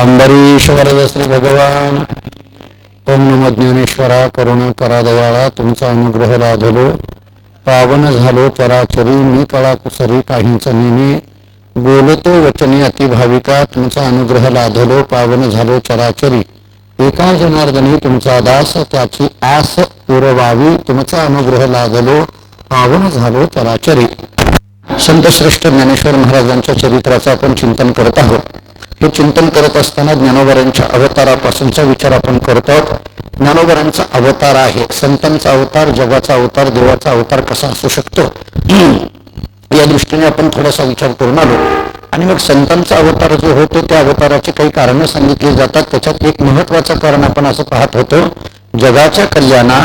अंबरीश वरद श्री भगवान. ओम नमो ज्ञानेश्वरा. करुणा करा दयाळा, तुमचा अनुग्रह लाभलो. पावन झालो चराचरी, मी कळा कुसरी काहींच नेने. बोलतो वचने अतिभाविका, तुमचा अनुग्रह लाभलो. पावन झालो चराचरी, एका जनार्दनी तुमचा दास, त्याची आस पुरवावी. तुमचा अनुग्रह लाभलो, पावन झालो चराचरी. संत श्रेष्ठ ज्ञानेश्वर महाराजांच्या चरित्राचं आपण चिंतन करत आहोत. हे चिंतन करत असताना ज्ञानोबरांच्या अवतारापासूनचा विचार आपण करत आहोत. ज्ञानोबरांचा अवतार आहे, संतांचा अवतार, जगाचा अवतार, देवाचा अवतार कसा असू शकतो या दृष्टीने आपण थोडासा विचार करून आलो. आणि मग संतांचा अवतार जो होतो त्या अवताराची काही कारणं सांगितली जातात. त्याच्यात एक महत्वाचं कारण आपण असं पाहत होतो, जगाच्या कल्याणा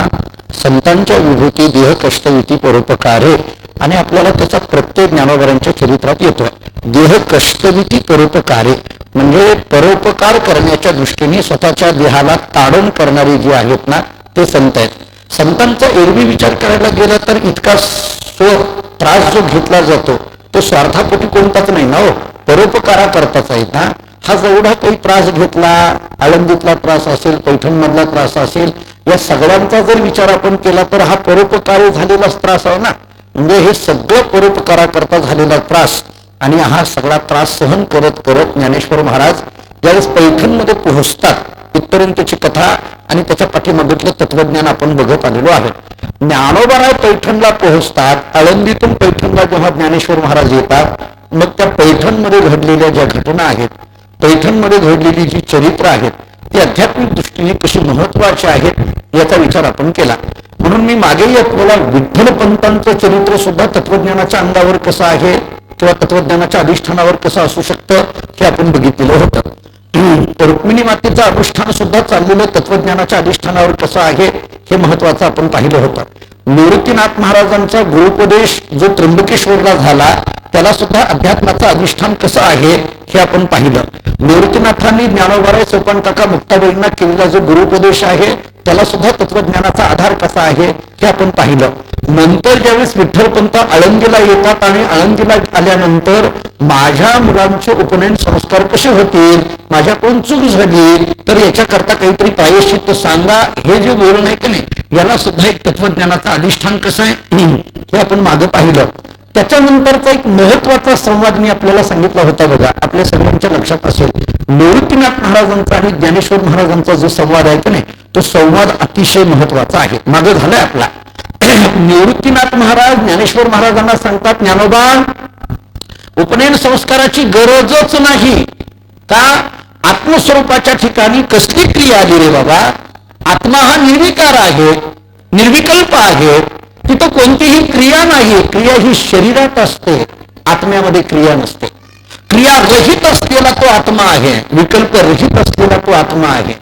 संतांच्या विभूती देह कष्टविती परोपकारे. आणि आपल्याला त्याचा प्रत्यय ज्ञानोबरांच्या चरित्रात येतोय. देह कष्टविती परोपकारे म्हणजे परोपकार करण्याच्या दृष्टीने स्वतःच्या देहाला ताडण करणारे जे आहेत ना ते संत आहेत. संतांचा एरवी विचार करायला गेला तर इतका त्रास जो घेतला जातो तो स्वार्थापोटी कोणताच नाही ना हो, परोपकारा करताच आहे ना. हा जेवढा काही त्रास घेतला, आळंदीतला त्रास असेल, पैठणमधला त्रास असेल, या सगळ्यांचा जर विचार आपण केला तर हा परोपकारी झालेलाच त्रास आहे ना. म्हणजे हे सगळं परोपकारा करता झालेला त्रास. आणि हा सगळा त्रास सहन करत करत ज्ञानेश्वर महाराज ज्यावेळेस पैठणमध्ये पोहोचतात इथपर्यंतची कथा आणि त्याच्या पाठीमागीतलं तत्वज्ञान आपण बघत आलेलो आहे. ज्ञानोबराय पैठणला पोहोचतात. आळंदीतून पैठणला जेव्हा ज्ञानेश्वर महाराज येतात, मग त्या पैठणमध्ये घडलेल्या ज्या घटना आहेत, पैठणमध्ये घडलेली जी चरित्र आहेत ती आध्यात्मिक दृष्टीने कशी महत्वाची आहेत याचा विचार आपण केला. म्हणून मी मागेही आपल्याला विठ्ठलपंतांचं चरित्र सुद्धा तत्वज्ञानाच्या अंगावर कसं आहे किंवा तत्वज्ञानाच्या अधिष्ठानावर कसं असू शकतं हे आपण बघितलेलं होतं. रुक्मिणी मातेचं अनुष्ठान सुद्धा चाललेलं तत्वज्ञानाच्या अधिष्ठानावर कसं आहे हे महत्वाचं आपण पाहिलं होतं. निवृत्तीनाथ महाराजांचा गुरुपदेश जो त्र्यंबकेश्वरला झाला त्याला सुद्धा अध्यात्माचं अधिष्ठान कसं आहे हे आपण पाहिलं. निवृत्तीनाथांनी ज्ञानोबराय सोपान काका मुक्ताबाईंना केलेला जो गुरुपदेश आहे त्याला सुद्धा तत्वज्ञानाचा आधार कसा आहे हे आपण पाहिलं. नंतर ज्यावेळेस विठ्ठलपंत आळंदीला येतात आणि आळंदीला आल्यानंतर माझ्या मुलांचे उपनयन संस्कार कसे होतील, माझ्याकडून चूक झाली तर याच्याकरता काहीतरी प्रायश्चित्त सांगा, हे जे बोलणं आहे की नाही याला सुद्धा एक तत्वज्ञानाचं अधिष्ठान कसं आहे हे आपण मागं पाहिलं. त्याच्यानंतरचा एक महत्वाचा संवाद मी आपल्याला सांगितला होता बघा, आपल्या सगळ्यांच्या लक्षात असेल. निवृत्तीनाथ महाराजांचा आणि ज्ञानेश्वर महाराजांचा जो संवाद आहे की नाही तो संवाद अतिशय महत्वाचा आहे. मागं झालाय आपला. निवृत्तीनाथ महाराज ज्ञानेश्वर महाराजांना सांगतात, ज्ञानोबा उपनयन संस्काराची गरजच नाही का, आत्मस्वरूपाच्या ठिकाणी कसली क्रिया आली रे बाबा. आत्मा हा निर्विकार आहे, निर्विकल्प आहे, तिथं कोणतीही क्रिया नाही. क्रिया ही शरीरात असते, आत्म्यामध्ये क्रिया नसते. क्रिया रहित असलेला तो आत्मा आहे, विकल्प रहित असलेला तो आत्मा आहे.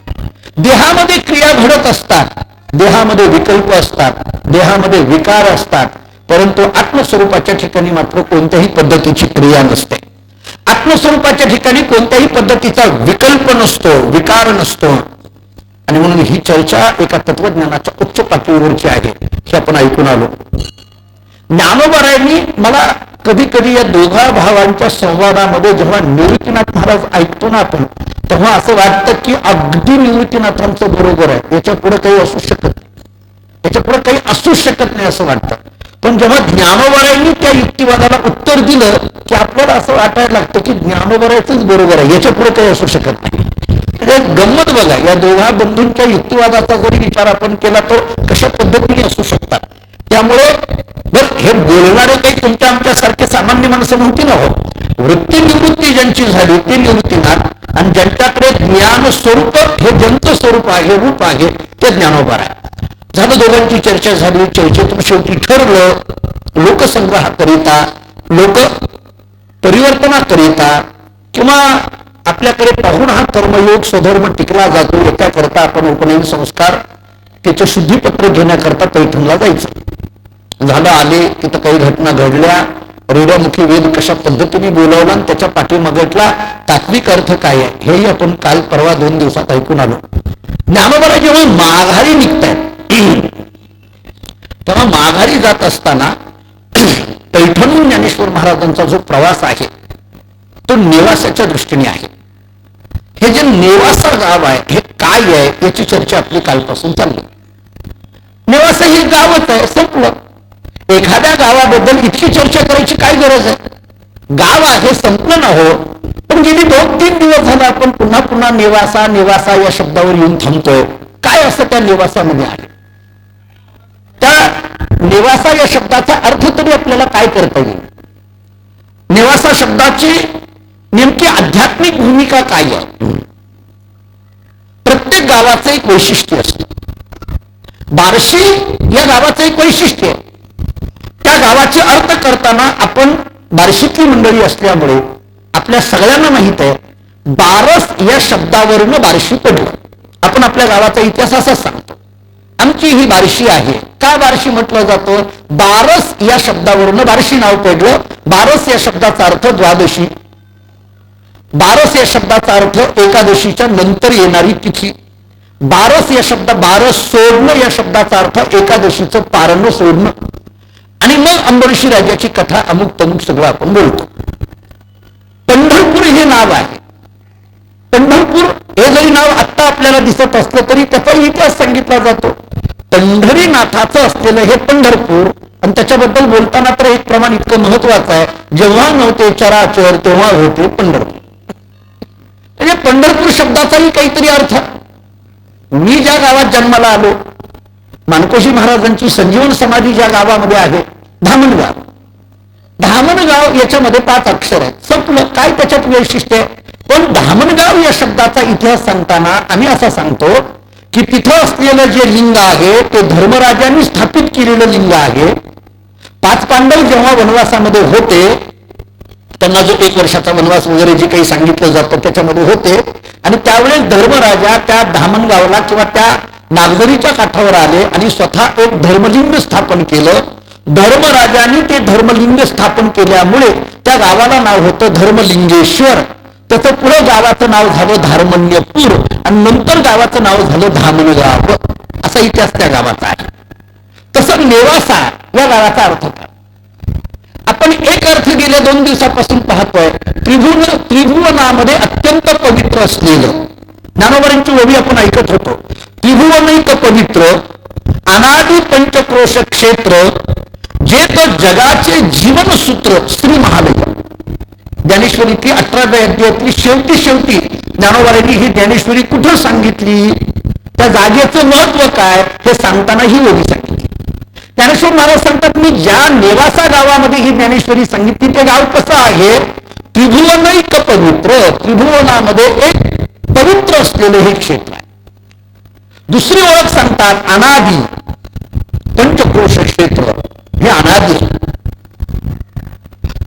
देहामध्ये क्रिया घडत असतात, देहामध्ये विकल्प असतात, देहामध्ये विकार असतात, परंतु आत्मस्वरूपाच्या ठिकाणी मात्र कोणत्याही पद्धतीची क्रिया नसते. आत्मस्वरूपाच्या ठिकाणी कोणत्याही पद्धतीचा विकल्प नसतो, विकार नसतो. आणि म्हणून ही चर्चा एका तत्वज्ञानाच्या उच्च पातळीवरची आहे हे आपण ऐकून आलो. ज्ञानोबरायांनी मला कधी कधी या दोघा भावांच्या संवादामध्ये जेव्हा निवृत्तीनाथ महाराज ऐकतो ना आपण तेव्हा असं वाटतं की अगदी निवृत्तीनाथांचं बरोबर आहे, याच्या पुढे काही असू शकत नाही, याच्या पुढे काही असू शकत नाही असं वाटतं. पण जेव्हा ज्ञानोबरायांनी त्या युक्तिवादाला उत्तर दिलं की आपल्याला असं वाटायला लागतं की ज्ञानोबरायचंच बरोबर आहे, याच्या पुढे काही असू शकत नाही. गंमत बघा, या दोघा बंधूंच्या युक्तिवादाचा जरी विचार आपण केला तर कशा पद्धतीने असू शकतात. त्यामुळे हे बोलणारे काही तुमच्या आमच्यासारखे सामान्य माणसं नव्हती ना हो. वृत्ती निवृत्ती ज्यांची झाली ते निवृत्तीनाथ आणि ज्यांच्याकडे ज्ञान स्वरूप हे जंत स्वरूप आहे, रूप आहे ते ज्ञानोबा आहे. झालं, दोघांची चर्चा झाली. चर्चेतून शेवटी ठरलं लोकसंग्रहाकरिता, लोक परिवर्तनाकरिता किंवा आपल्याकडे पाहून हा कर्मयोग स्वधर्म टिकला जातो याच्याकरता आपण उपनयन संस्कार त्याचं शुद्धीपत्र घेण्याकरता पैठणला जायचं. झालं, आले तिथं काही घटना घडल्या, रेड्यामुखी वेद कशा पद्धतीने बोलावला आणि त्याच्या पाठीमागटला तात्विक अर्थ काय आहे हेही आपण काल परवा 2 दिवसात ऐकून आलो. ज्ञानोबा जेव्हा माघारी निघतायत तेव्हा माघारी जात असताना पैठणहून ज्ञानेश्वर महाराजांचा जो प्रवास आहे तो निवासाच्या दृष्टीने आहे. हे जे नेवासा गाव आहे हे काय आहे याची चर्चा आपली कालपासून चालली. नेवासा हे गावच आहे, संपलं. एखाद्या गावाबद्दल इतकी चर्चा करायची काय गरज आहे? गाव आहे, संपलं ना हो. पण गेली 2-3 दिवस झाले आपण पुन्हा पुन्हा नेवासा नेवासा या शब्दावर येऊन थांबतोय. काय असं त्या नेवासामध्ये आहे? त्या नेवासा या शब्दाचा अर्थ तरी आपल्याला काय करता येईल? नेवासा शब्दाची नेमकी आध्यात्मिक भूमिका काय आहे? प्रत्येक गावाचं एक वैशिष्ट्य असतं. बार्शी या गावाचं एक वैशिष्ट्य आहे. त्या गावाचे अर्थ करताना आपण बार्शीतली मंडळी असल्यामुळे आपल्या सगळ्यांना माहित आहे बारस या शब्दावरून बार्शी पडलं. आपण आपल्या गावाचा इतिहास असाच सांगतो, आमची ही बार्शी आहे. का बार्शी म्हटलं जातं? बारस या शब्दावरून बार्शी नाव पडलं. बारस या शब्दाचा अर्थ द्वादशी, बारस या शब्दाचा अर्थ एकादशीच्या नंतर येणारी तिथी. बारस या शब्द बारस सोडणं या शब्दाचा अर्थ एकादशीचं पारणं सोडणं. आणि मग अंबरीशी राजाची कथा अमुक तमुक सगळं आपण बोलतो. पंढरपूर हे नाव आहे. पंढरपूर हे जरी नाव आत्ता आपल्याला दिसत असलं तरी त्याचा इतिहास सांगितला जातो. पंढरीनाथाचं असलेलं हे पंढरपूर, आणि त्याच्याबद्दल बोलताना तर एक प्रमाण इतकं महत्वाचं आहे, जेव्हा नव्हते चराचर तेव्हा होते पंढरपूर. म्हणजे पंढरपूर शब्दाचाही काहीतरी अर्थ. मी ज्या गावात जन्माला आलो, मानकोजी महाराजांची संजीवन समाधी ज्या गावामध्ये आहे, धामणगाव. धामणगाव याच्यामध्ये 5 अक्षर आहेत. संपलं. काय त्याच्यात वैशिष्ट्य आहे? पण धामणगाव या शब्दाचा इतिहास सांगताना आम्ही असा सांगतो की तिथं असलेलं जे लिंग आहे ते धर्मराजांनी स्थापित केलेलं लिंग आहे. 5 पांडव जेव्हा वनवासामध्ये होते, त्यांना जो 1 वर्षाचा वनवास वगैरे जे काही सांगितलं जातं त्याच्यामध्ये होते, आणि त्यावेळेस धर्मराजा त्या धामणगावला किंवा त्या नागझरीच्या काठावर आले आणि स्वतः एक धर्मलिंग स्थापन केलं. धर्मराजांनी ते धर्मलिंग स्थापन केल्यामुळे त्या गावाला नाव होतं धर्मलिंगेश्वर. त्याचं पुढे गावाचं नाव झालं धार्मण्यपूर, आणि नंतर गावाचं नाव झालं धामणगाव. असा इतिहास त्या गावाचा आहे. तसं नेवासा या गावाचा अर्थ काय? आपण एक अर्थ गेल्या 2 दिवसापासून पाहतोय. त्रिभुवनामध्ये अत्यंत पवित्र असलेलं, ज्ञानोबांची ओवी आपण ऐकत होतो. त्रिभुवनैक पवित्र अनादि पंचक्रोश क्षेत्र, जे तो जगाचे जीवनसूत्र श्री महालय. ज्ञानेश्वरीतली 18व्या अध्यायातली शेवटी ज्ञानोबांनी ही ज्ञानेश्वरी कुठं सांगितली, त्या जागेचं महत्व काय हे सांगताना ही ओवी सांगितली. ज्ञानेश्वर महाराज सांगतात, मी ज्या नेवासा गावामध्ये ही ज्ञानेश्वरी सांगितली ते गाव कसं आहे? त्रिभुवनैक पवित्र. त्रिभुवनामध्ये एक पवित्र असलेलं हे क्षेत्र आहे. दुसरी ओळख सांगतात अनादि पंचक्रोश क्षेत्र, हे अनादि.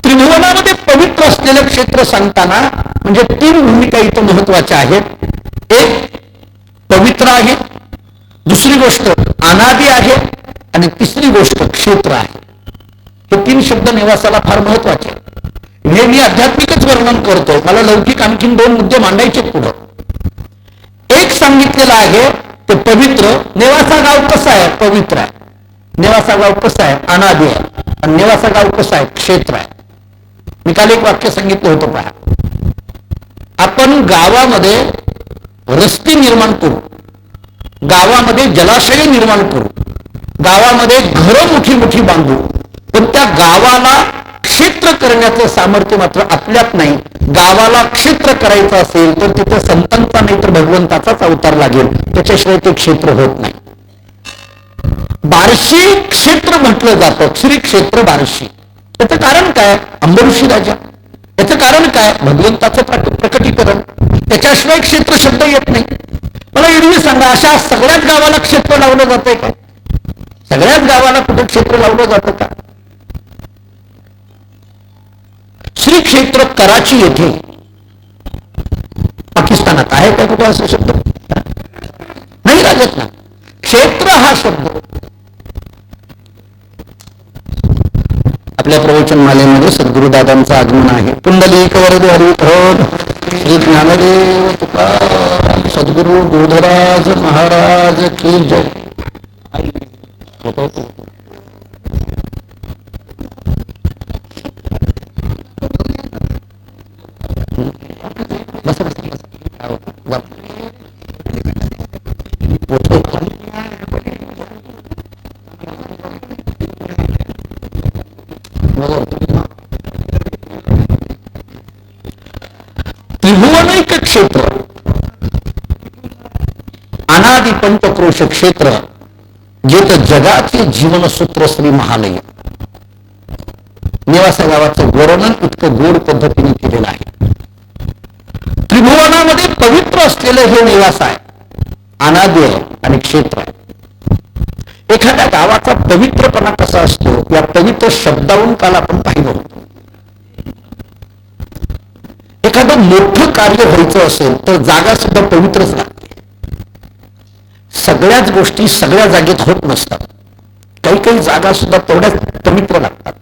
त्रिभुवनामध्ये पवित्र असलेलं क्षेत्र सांगताना म्हणजे 3 भूमिका इथं महत्वाच्या आहेत. एक पवित्र आहे, दुसरी गोष्ट अनादि आहे, आणि तिसरी गोष्ट क्षेत्र आहे. हे 3 शब्द नेवासाला फार महत्वाचे. हे मी आध्यात्मिकच वर्णन करतो, मला लौकिक आणखीन 2 मुद्दे मांडायचे पुढं. एक सांगितलेलं आहे ते पवित्र. नेवासा गाव कसं आहे? पवित्र आहे. नेवासा गाव कसं आहे? अनादि आहे. आणि नेवासा गाव कसं आहे? क्षेत्र आहे. मी काल एक वाक्य सांगितलं होतं पहा, आपण गावामध्ये रस्ते निर्माण करू, गावामध्ये जलाशय निर्माण करू, गावामध्ये घरं मोठी मोठी बांधू, पण त्या गावाला क्षेत्र करण्याचं सामर्थ्य मात्र आपल्यात नाही. गावाला क्षेत्र करायचं असेल तर तिथे संतांचा नाही तर भगवंताचाच अवतार लागेल, त्याच्याशिवाय ते क्षेत्र होत नाही. बार्शी क्षेत्र म्हटलं जातं, श्री क्षेत्र बार्शी. त्याचं कारण काय? अंबरीशी राजा. त्याचं कारण काय? भगवंताचं प्रकटीकरण. त्याच्याशिवाय क्षेत्र शब्द येत नाही. मला एरवी सांगा, अशा सगळ्याच गावाला क्षेत्र लावलं जातंय का? सगळ्याच गावाला कुठे क्षेत्र लावलं जातं का? श्री क्षेत्र कराची येथे पाकिस्तानात आहे का कुठे असा शब्द? नाही लागत ना. क्षेत्र हा शब्द आपल्या प्रवचन मालेमध्ये सद्गुरुदादांचं आगमन आहे. पुंडलिक वरद हरिप्रभ श्री ज्ञानदेव तुकाराम सद्गुरु बोधराज महाराज की जय. बस त्रिभुवनैक क्षेत्र अनादि पंचक्रोश क्षेत्र जेथ जगाचे जीवनसूत्र श्री महालय. नेवासा गावाचं वर्णन इतकं गोड पद्धतीने केलेलं आहे. त्रिभुवनामध्ये पवित्र असलेलं हे निवास आहे, अनादि आहे आणि क्षेत्र आहे. एखाद्या गावाचा पवित्रपणा कसा असतो या पवित्र शब्दावरून काल आपण पाहिलं होतं. एखादं मोठं कार्य व्हायचं असेल तर जागा सुद्धा पवित्रच लागते. सगळ्याच गोष्टी सगळ्या जागेत होत नसतात. काही काही जागा सुद्धा तेवढ्याच पवित्र लागतात.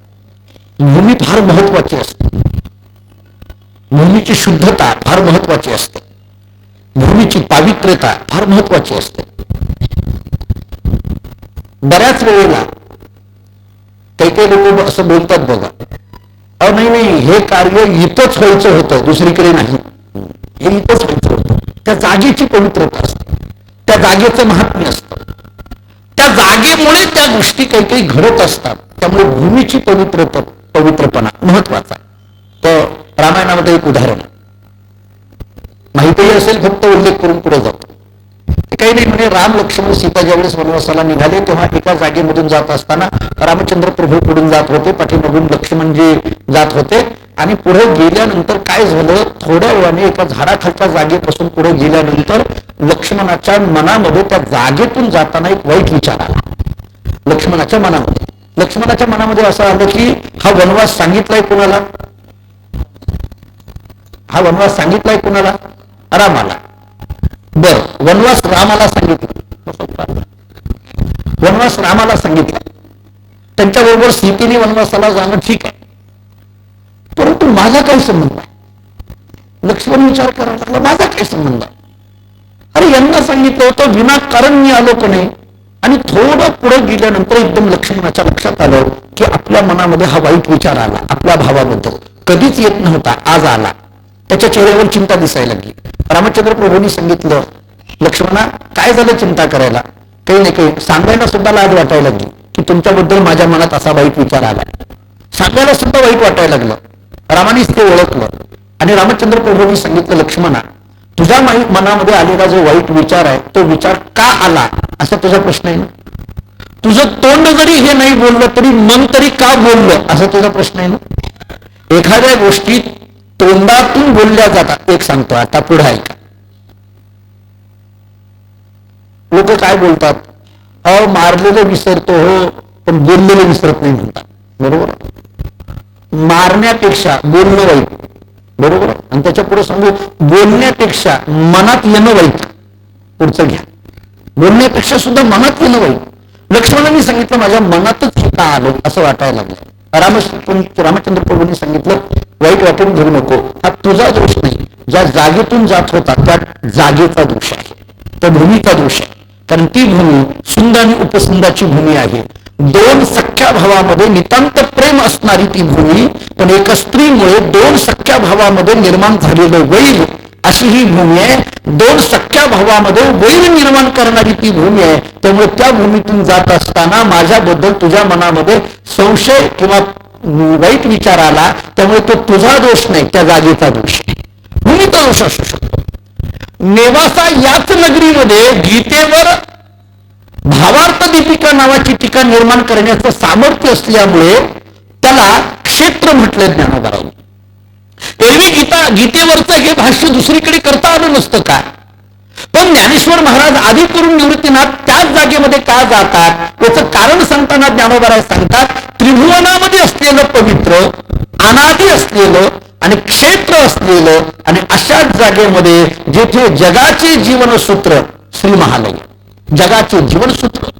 भूमी फार महत्वाची असते. भूमीची शुद्धता फार महत्वाची असते. भूमीची पावित्र्यता फार महत्वाची असते. बऱ्याच वेळेला काही काही लोक असं बोलतात बघा, अहो नाही नाही हे कार्य इथंच व्हायचं होतं, दुसरीकडे नाही, हे इथंच व्हायचं होतं. त्या जागेची पवित्रता असते, त्या जागेचं महात्म्य असतं, त्या जागेमुळे त्या गोष्टी काही काही घडत असतात. त्यामुळे भूमीची पवित्रपणा महत्वाचा. तर रामायणामध्ये एक उदाहरण माहितीही असेल, फक्त उल्लेख करून पुढे जातो. काही नाही म्हणे, राम लक्ष्मण सीता ज्यावेळेस वनवासाला निघाले तेव्हा एका जागेमधून जात असताना रामचंद्र प्रभू पुढून जात होते, पाठीमागून लक्ष्मणजी जात होते. आणि पुढे गेल्यानंतर काय झालं, थोड्या वेळाने एका झाडाखालच्या जागेपासून पुढे गेल्यानंतर लक्ष्मणाच्या मनामध्ये त्या जागेतून जाताना एक वाईट विचार आला. लक्ष्मणाच्या मनामध्ये असं आलं की हा वनवास सांगितलाय कुणाला, हा वनवास सांगितलाय कुणाला, रामाला. बर, वनवास रामाला सांगितला, वनवास रामाला सांगितला, त्यांच्याबरोबर सीतेने वनवासाला जाणं ठीक आहे, परंतु माझा काय संबंध आहे. लक्ष्मण विचार करायला लागला, माझा काय संबंध आहे. अरे यांना सांगितलं होतं विनाकारण मी आलो का नाही. आणि थोडं पुढे गेल्यानंतर एकदम लक्ष्मणाच्या लक्षात आलं की आपल्या मनामध्ये हा वाईट विचार आला आपल्या भावाबद्दल, कधीच येत नव्हता, आज आला. त्याच्या चेहऱ्यावर चिंता दिसायला लागली. रामचंद्र प्रभूंनी सांगितलं, लक्ष्मणा काय झालं चिंता करायला, काही नाही काही. सांगायला सुद्धा लाज वाटायला लागली की तुमच्याबद्दल माझ्या मनात असा वाईट विचार आला. सांगायला सुद्धा वाईट वाटायला लागलं. रामानेच ते ओळखलं आणि रामचंद्र प्रभूंनी सांगितलं, लक्ष्मणा तुझ्या मनामध्ये आलेला जो वाईट विचार आहे तो विचार का आला असा तुझा प्रश्न आहे ना. तुझं तोंड जरी हे नाही बोललं तरी मन तरी का बोललं असा तुझा प्रश्न आहे ना. एखाद्या गोष्टी तोंडातून बोलल्या जातात. एक सांगतो आता पुढे ऐका. लोक काय बोलतात, अहो मारलेलं विसरतो हो पण बोललेलं विसरत नाही म्हणतात. बरोबर, मारण्यापेक्षा बोलणं वाईट. बरोबर, आणि त्याच्या पुढे सांगू, बोलण्यापेक्षा मनात येणं वाईट. पुढचं घ्या, बोलण्यापेक्षा सुद्धा मनात येणं वाईट. लक्ष्मणांनी सांगितलं माझ्या मनातच हे का आलं असं वाटायला लागलं. रामचंद्र प्रभूंनी सांगितलं वाईट वाटून घेऊ नको, हा तुझा दोष नाही, ज्या जागेतून जात होता त्या जागेचा दोष आहे, त्या भूमीचा दोष आहे. कारण ती भूमी सुंद आणि उपसुंदाची भूमी आहे. दोन सख्या भावामध्ये नितांत प्रेम असणारी ती भूमी, पण एका स्त्रीमुळे दोन सख्या भावामध्ये निर्माण झालेलं वैर अशी ही भूमी आहे. दोन सख्या भावामध्ये वैर निर्माण करणारी ती भूमी आहे. त्यामुळे त्या भूमीतून जात असताना माझ्याबद्दल तुझ्या मनामध्ये संशय किंवा वाईट विचार आला, त्यामुळे तो तुझा दोष नाही, त्या जागेचा दोष आहे, भूमीचा दोष असू शकतो. नेवासा याच नगरीमध्ये गीतेवर भावार्थ दीपिका नावाची टीका निर्माण करण्याचं सामर्थ्य असल्यामुळे त्याला क्षेत्र म्हटलं ज्ञानोबारांनी. एरवी गीतेवरचं हे भाष्य दुसरीकडे करता आलं नसतं का. पण ज्ञानेश्वर महाराज आधी करून निवृत्तीनाथ त्याच जागेमध्ये का जातात याचं कारण सांगताना ज्ञानोबाराय सांगतात, त्रिभुवनामध्ये असलेलं पवित्र, अनादि असलेलं आणि क्षेत्र असलेलं आणि अशाच जागेमध्ये जेथे जगाचे जीवनसूत्र श्री महालय, जगाचे जीवनसूत्र,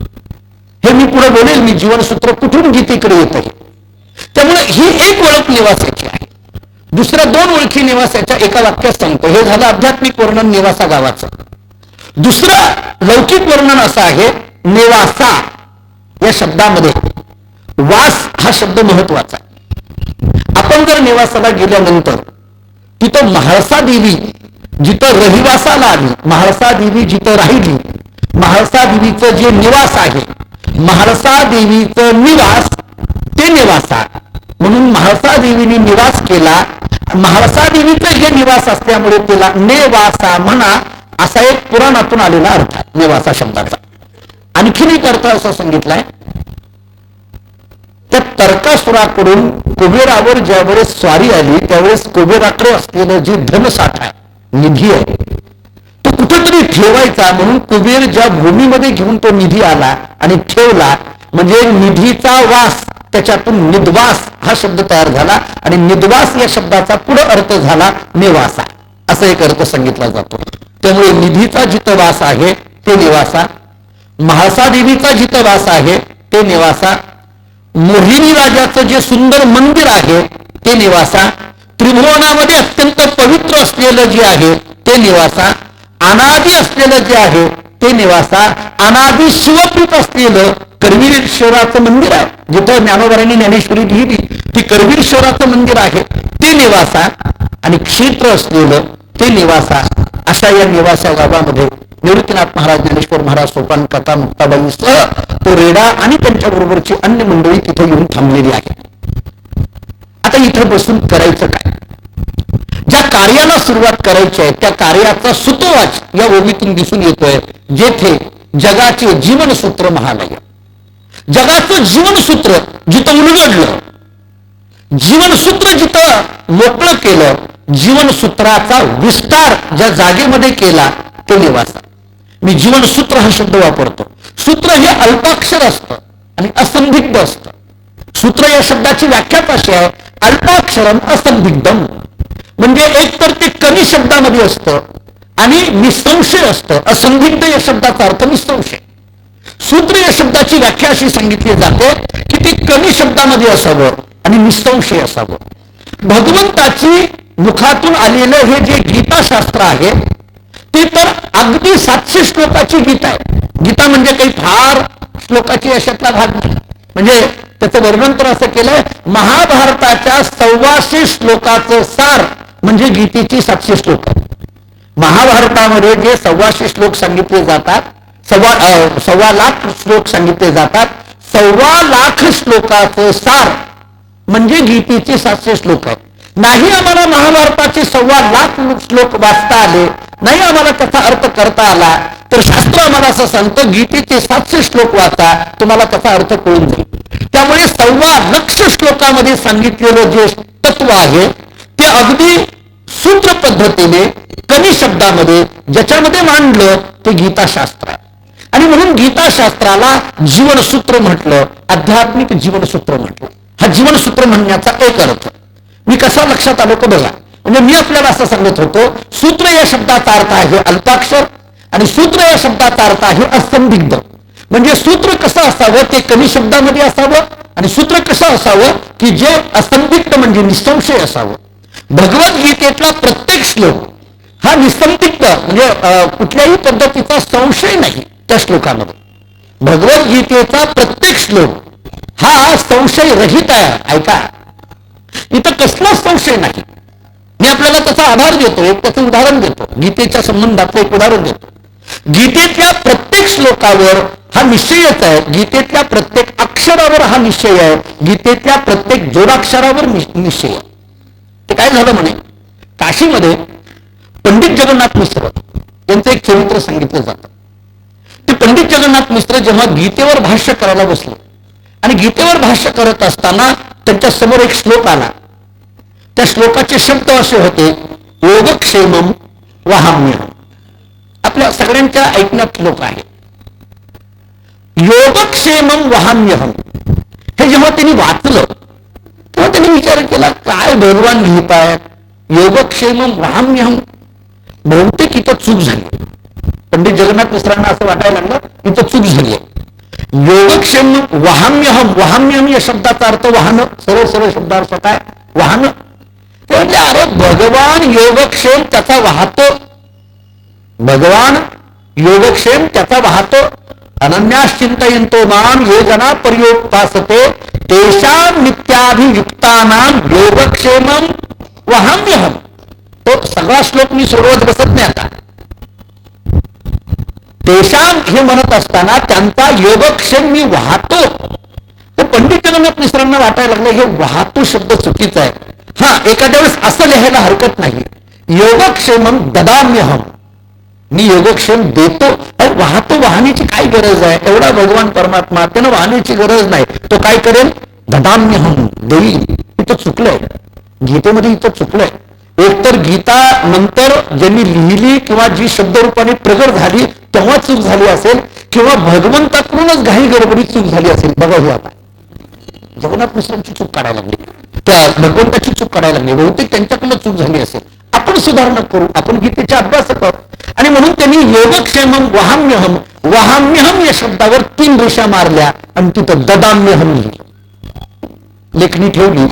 हे मी पुढे बोलेल, मी जीवनसूत्र कुठून गीतेकडे येत आहे. त्यामुळे ही एक ओळख निवासाची आहे. दुसऱ्या दोन ओळखी निवासाच्या एका वाक्यात सांगतो. हे झालं आध्यात्मिक वर्णन निवासा गावाचं. दुसरं लौकिक वर्णन असं आहे, नेवासा या शब्दामध्ये वास हा शब्द महत्वाचा आहे. आपण जर नेवासाला गेल्यानंतर तिथं म्हाळसा देवी जिथं रहिवासाला आली, म्हाळसा देवी जिथं राहिली, म्हाळसा देवीचं जे निवास आहे, म्हाळसा देवीचं निवास ते निवासा, म्हणून म्हाळसा देवीने निवास केला. म्हाळसा देवीचं जे निवास असल्यामुळे तिला नेवासा म्हणा, असा एक पुराणातून आलेला अर्थ आहे नेवासा शब्दाचा. आणखीन एक अर्थ असा सांगितलाय, त्या तर्कासुराकडून कुबेरावर ज्यावेळेस स्वारी आली त्यावेळेस कुबेराकडे असलेलं जे धनसाठा आहे, निधी आहे, तो कुठेतरी ठेवायचा, म्हणून कुबेर ज्या भूमीमध्ये घेऊन तो निधी आला आणि ठेवला, म्हणजे निधीचा वास, त्याच्यातून निद्वास हा शब्द तयार झाला आणि निद्वास या शब्दाचा पुढे अर्थ झाला नेवासा, असा एक अर्थ सांगितला जातो. त्यामुळे निधीचा जिथं वास आहे ते निवासा, म्हाळसा देवीचा जिथं वास आहे ते निवासा, मोहिनी राजाचं जे सुंदर मंदिर आहे ते निवासा, त्रिभुवनामध्ये अत्यंत पवित्र असलेलं जे आहे ते निवासा, अनादी असलेलं जे आहे ते निवासा, अनादी शिवपीठ असलेलं करवीरेश्वराचं मंदिर आहे, जिथं ज्ञानोबांनी ज्ञानेश्वरी लिहिली ती करवीरेश्वराचं मंदिर आहे ते निवासा, आणि क्षेत्र असलेलं ते निवासा. अशा या निवासा गावामध्ये निवृत्तीनाथ महाराज, ज्ञानेश्वर महाराज, सोपान कथा, मुक्ताबाईसह तो रेडा आणि त्यांच्याबरोबरची अन्य मंडळी तिथे येऊन थांबलेली आहे. आता इथं बसून करायचं काय? ज्या कार्याला सुरुवात करायची आहे त्या कार्याचा सुतोवाच या ओवीतून दिसून येतोय, जेथे जगाचे जीवनसूत्र महालय, जगाचं जीवनसूत्र जिथं उलगडलं, जीवनसूत्र जिथं मोकळं केलं, जीवनसूत्राचा विस्तार ज्या जागेमध्ये केला तो निवासा. मी जीवनसूत्र हा शब्द वापरतो. सूत्र हे अल्पाक्षर असतं आणि असंदिग्ध असतं. सूत्र या शब्दाची व्याख्याच अशी आहे, अल्पाक्षरम असंदिग्धम, म्हणजे एक तर ते कमी शब्दामध्ये असतं आणि निसंशय असतं. असंदिग्ध या शब्दाचा अर्थ निसंशय. सूत्र या शब्दाची व्याख्या अशी सांगितली जाते की ते कमी शब्दामध्ये असावं आणि निसंशय असावं. भगवंताची मुखातून आलेलं हे जे गीताशास्त्र आहे ते तर अगदी 700 श्लोकाची गीता आहे. गीता म्हणजे काही फार श्लोकाची अशातला भाग नाही. म्हणजे त्याचं वर्णन तर असं केलंय, महाभारताच्या 125 श्लोकाचं सार म्हणजे गीतेची 700 श्लोक. महाभारतामध्ये जे 125 श्लोक सांगितले जातात, 1.25 लाख श्लोक सांगितले जातात, 1.25 लाख श्लोकाचं सार म्हणजे गीतेचे 700 श्लोक आहेत. नाही आम्हाला महाभारताचे 1.25 लाख श्लोक वाचता आले, नाही आम्हाला त्याचा अर्थ करता आला, तर शास्त्र आम्हाला असं सांगतं गीतेचे 700 श्लोक वाचा, तुम्हाला त्याचा अर्थ कळून जाईल. त्यामुळे 1.25 लक्ष श्लोकामध्ये सांगितलेलं जे तत्व आहे ते अगदी सूत्र पद्धतीने कमी शब्दामध्ये ज्याच्यामध्ये मांडलं ते गीताशास्त्र आहे. आणि म्हणून गीताशास्त्राला जीवनसूत्र म्हटलं, आध्यात्मिक जीवनसूत्र म्हटलं. हा जीवनसूत्र म्हणण्याचा एक अर्थ मी कसा लक्षात आलो तो बघा. म्हणजे मी आपल्याला असं सांगत होतो, सूत्र या शब्दाचा अर्थ आहे अल्पाक्षर आणि सूत्र या शब्दाचा अर्थ आहे असंदिग्ध. म्हणजे सूत्र कसं असावं ते कमी शब्दामध्ये असावं आणि सूत्र कसं असावं की जे असंदिग्ध म्हणजे निसंशय असावं. भगवद्गीतेतला प्रत्येक श्लोक हा निसंदिग्ध म्हणजे कुठल्याही पद्धतीचा संशय नाही त्या श्लोकामध्ये. भगवद्गीतेचा प्रत्येक श्लोक हा संशय रहित आहे. ऐका, इथं कसलाच संशय नाही. मी आपल्याला त्याचा आधार देतो, एक त्याचं उदाहरण देतो, गीतेच्या संबंधातलं एक उदाहरण देतो. गीतेतल्या प्रत्येक श्लोकावर हा निश्चयच आहे, गीतेतल्या प्रत्येक अक्षरावर हा निश्चय आहे, गीतेतल्या प्रत्येक जोडाक्षरावर निश्चय आहे. ते काय झालं म्हणे, काशीमध्ये पंडित जगन्नाथ मिश्र यांचं एक चरित्र सांगितलं जातं. ते पंडित जगन्नाथ मिश्र जेव्हा गीतेवर भाष्य करायला बसले आणि गीतेवर भाष्य करत असताना त्यांच्या समोर एक श्लोक आला. त्या श्लोकाचे शब्द असे होते, योगक्षेमम वहाम्यहम. आपल्या सगळ्यांच्या ऐकण्यात श्लोक आहे. योगक्षेमम वहाम्यहम हे जेव्हा त्यांनी वाचलं तेव्हा त्यांनी विचार केला, काय भगवान लिहित आहेत, योगक्षेमम वहाम्यहम. बहुतेक इथं चूक झाली. पंडित जगन्नाथ मिश्रांना असं वाटायला लागलं इथं चूक झाली आहे. योगक्षेम वहाम्यहम, वहाम्यहम या शब्दाचा अर्थ वाहन, सरळ सरळ शब्दार्थ काय वाहन. ते म्हणजे अरे भगवान योगक्षेम त्याचा वाहतो, भगवान योगक्षेम त्याचा वाहतो. अनन्याश्चिंतयन्तो माम ये जना पर्योपासते तेषां नित्याभियुक्तानां योगक्षेमम वहाम्यहम. तो सगळा श्लोक मी सोडवत बसत नाही आता. तेशाम हे म्हणत असताना त्यांचा योगक्षेम मी वाहतो. ते पंडित जगन्नाथ मिश्रांना वाटायला लागलं हे वाहतो शब्द चुकीचा आहे. हा, एखाद्या वेळेस असं लिहायला हरकत नाही. योगक्षेमम ददाम्यहम, मी योगक्षेम देतो. वाहतो, वाहण्याची काय गरज आहे? एवढा भगवान परमात्मा, त्यानं वाहण्याची गरज नाही. तो काय करेल? ददाम्यहम, देईल. इथं चुकलंय, गीतेमध्ये इथं चुकलंय. एकतर गीता नंतर ज्यांनी लिहिली किंवा जी शब्दरूपाने प्रगट झाली तेव्हा चूक झाली असेल, किंवा भगवंताकडूनच घाई गडबडीत चूक झाली असेल. बघा हे आता जगन्नाथ मिश्रांची चूक काढायला लागली, त्या भगवंताची चूक काढायला लागली. बहुतेक त्यांच्याकडनं चूक झाली असेल. आपण सुधारणा करू, आपण गीतेचे अभ्यास करू. आणि म्हणून त्यांनी योगक्षेमम वहाम्यहम, वहाम्यहम या शब्दावर 3 रेषा मारल्या आणि तिथं ददाम्यहम लिहिलं. लेखणी ठेवली,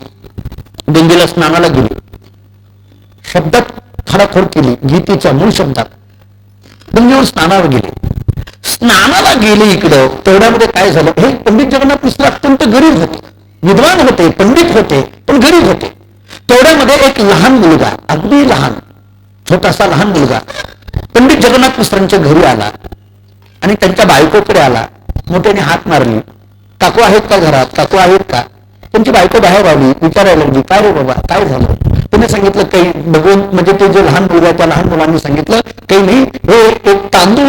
गंगेला स्नानाला गेली, शब्दात खडाखोड केली. गीतेच्या मूळ शब्दात गंगेवर स्नानाला गेले. स्नानाला गेले इकडं, तेवढ्यामध्ये काय झालं? हे पंडित जगन्नाथ मिश्र अत्यंत गरीब होते, विद्वान होते, पंडित होते, पण गरीब होते. तेवढ्यामध्ये एक लहान मुलगा, अगदी लहान, छोटासा लहान मुलगा पंडित जगन्नाथ मिश्रांच्या घरी आला आणि त्यांच्या बायकोकडे आला. मोठ्याने हात मारली, काकू आहेत का घरात? काकू आहेत का? त्यांची बायको बाहेर आली, विचारायला लागली, काय रे बाबा, काय झालं? त्याने सांगितलं काही बघून, म्हणजे ते जे लहान मुलगा, त्या लहान मुलांनी सांगितलं काही नाही, हे एक तांदूळ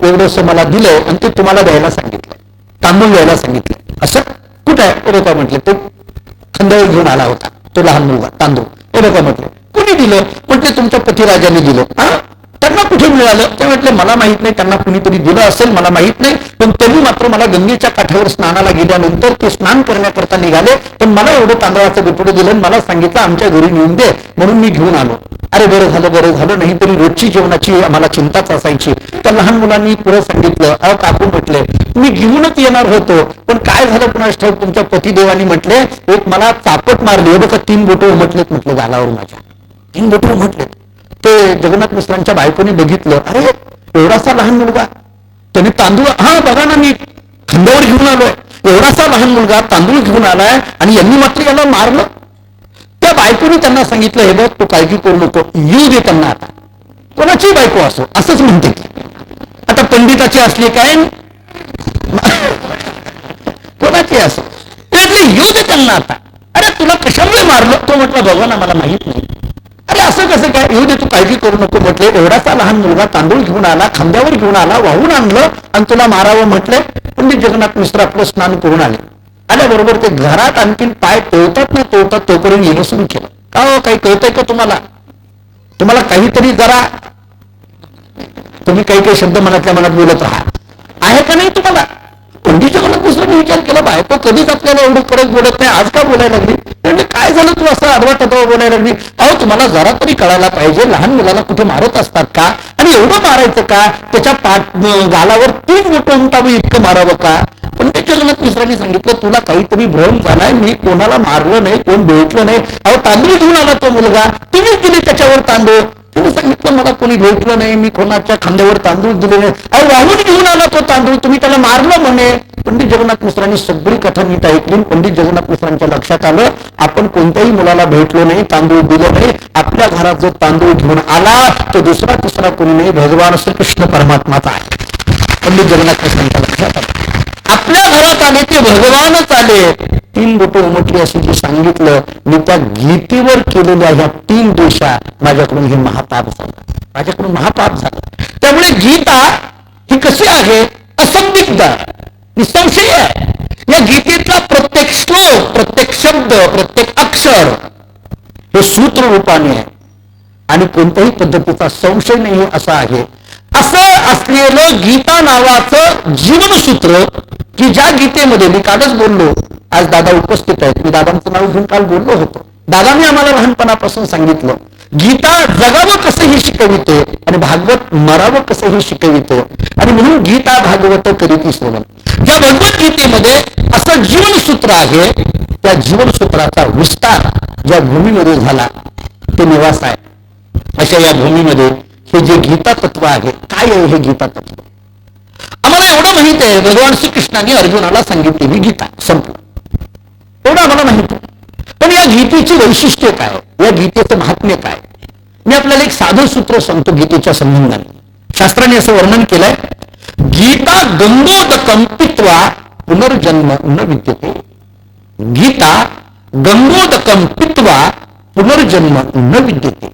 एवढंसं मला दिलंय आणि ते तुम्हाला द्यायला सांगितलं, तांदूळ द्यायला सांगितलं. असं कुठं आहे? ओळखा म्हटलं. ते खांद्यावर घेऊन आला होता तो लहान मुलगा तांदूळ. ओळखा म्हटलं. कुणी दिलं? म्हटले तुमच्या पतिराजाने दिलं. हा, त्यांना कुठे मिळालं? ते म्हटले मला माहित नाही, त्यांना कुणीतरी दिलं असेल, मला माहित नाही, पण त्यांनी मात्र मला गंगेच्या काठावर स्नानाला गेल्यानंतर ते स्नान करण्याकरता निघाले, पण मला एवढं तांदळाचं बिपडं दिलं, मला सांगितलं आमच्या घरी नेऊन दे, म्हणून मी घेऊन आलो. अरे बरं झालं, बरं झालं. नाही तरी रोजची जेवणाची आम्हाला चिंताच असायची. त्या लहान मुलांनी पुढे सांगितलं, काकू म्हटले मी घेऊनच येणार होतो, पण काय झालं कुणास ठाऊक, तुमच्या पतिदेवानी म्हटले एक मला चापट मारली, बघा 3 बोटं उमटलेत म्हटलं गालावर, माझ्या 3 बोटं उमटलेत. ते जगन्नाथ मिश्रांच्या बायकोने बघितलं, अरे एवढासा लहान मुलगा, त्याने तांदूळ, हा बघा ना मी खांद्यावर घेऊन आलोय, एवढासा लहान मुलगा तांदूळ घेऊन आलाय आणि यांनी मात्र याला मारलं. त्या बायकोने त्यांना सांगितलं, हे बघ तू काळजी करू नको, येऊ दे त्यांना, आता कोणाची बायको असो, असंच म्हणते की आता पंडिताची असली काय कोणाची असो, येऊ दे त्यांना आता. अरे तुला कशामुळे मारलं? तो म्हटलं बघा ना मला माहित नाही. अरे असं कसं काय? येऊ दे, तू काळजी करू नको म्हटले. एवढासा लहान मुलगा तांदूळ घेऊन आला, खांद्यावर घेऊन आला, वाहून आणलं आणि तुला मारावं म्हटले. पंडित जगन्नाथ मिश्र आपलं स्नान करून आले. आल्याबरोबर ते घरात आणखीन पाय टोळतात ना टोळतात तोपर्यंत येणं सुरू केलं. का हो, काही कळतंय का तुम्हाला? तुम्हाला काहीतरी जरा, तुम्ही काही काही शब्द मनातल्या मनात बोलत राहा, आहे का नाही तुम्हाला? पंडित जगन्नाथ मिश्रांनी विचार केला, बायको कधीच आपल्याला एवढं परत बोलत नाही, आज का बोलायला लागली? म्हणजे काय झालं तू असं आडवा तत्वा बोलायला लागली? अहो तुम्हाला जरा तरी कळायला पाहिजे, लहान मुलाला कुठे मारत असतात का? आणि एवढं मारायचं का? त्याच्या गालावर 3 बोटं उमटावी इतकं मारावं का? पंडित जगन्नाथ मिश्रांनी सांगितलं, तुला काहीतरी भ्रम झालाय, मी कोणाला मारलं नाही, कोण भेटलं नाही. अहो तांदूळ घेऊन आला तो मुलगा, तुम्हीच दिले त्याच्यावर तांदूळ. तुम्ही सांगितलं मला कोणी भेटलं नाही, मी कोणाच्या खांद्यावर तांदूळ दिले नाही. अहो वाहून घेऊन आला तो तांदूळ, तुम्ही त्याला मारलं म्हणे. पंडित जगन्नाथ मिश्रांनी सगळी कथा नीट ऐकली. पंडित जगन्नाथ मिश्रांच्या लक्षात आलं, आपण कोणत्याही मुलाला भेटलो नाही, तांदूळ दिलं नाही. आपल्या घरात जो तांदूळ घेऊन आला तो दुसरा तिसरा कोणी नाही, भगवान श्रीकृष्ण परमात्माचा आहे. पंडित जगन्नाथ मिश्रांच्या लक्षात आलं, आपल्या घरात आले ते भगवानच आले. 3 बोटं उमटली अशी जी सांगितलं, मी त्या गीतेवर केलेल्या ह्या 3 रेषा, माझ्याकडून हे महापाप झालं, माझ्याकडून महापाप झालं. त्यामुळे गीता ही कशी आहे? असंदिग्ध, निसंशय आहे. या गीतेतला प्रत्येक श्लोक, प्रत्येक शब्द, प्रत्येक अक्षर हे सूत्र रूपाने आहे आणि कोणत्याही पद्धतीचा संशय नाही असं आहे. असं असलेलं गीता नावाचं जीवनसूत्र, की ज्या गीतेमध्ये, मी कालच बोललो, आज दादा उपस्थित आहेत, मी दादांचं नाव घेऊन काल बोललो होतो. दादांनी आम्हाला लहानपणापासून सांगितलं, गीता जगावं कसं हे शिकविते आणि भागवत मरावं कसं हे शिकविते, आणि म्हणून गीता भागवत करीती सोडून. ज्या भगवद्गीतेमध्ये असं जीवनसूत्र आहे, त्या जीवनसूत्राचा विस्तार ज्या भूमीमध्ये झाला ते निवास आहे. अशा या भूमीमध्ये हे जे गीता तत्व आहे, काय आहे हे गीता तत्व? आम्हाला एवढं माहित आहे, भगवान श्रीकृष्णाने अर्जुनाला सांगितलेली गीता, संपलं, एवढं आम्हाला माहित आहे. पण या गीतेची वैशिष्ट्य काय? या गीतेचं महात्म्य काय? मी आपल्याला एक साधं सूत्र सांगतो गीतेच्या संबंधाने. शास्त्राने असं वर्णन केलंय, गीता गंगोदकम पित्वा पुनर्जन्म न विद्यते. गीता गंगोदकम पित्वा पुनर्जन्म न विद्यते.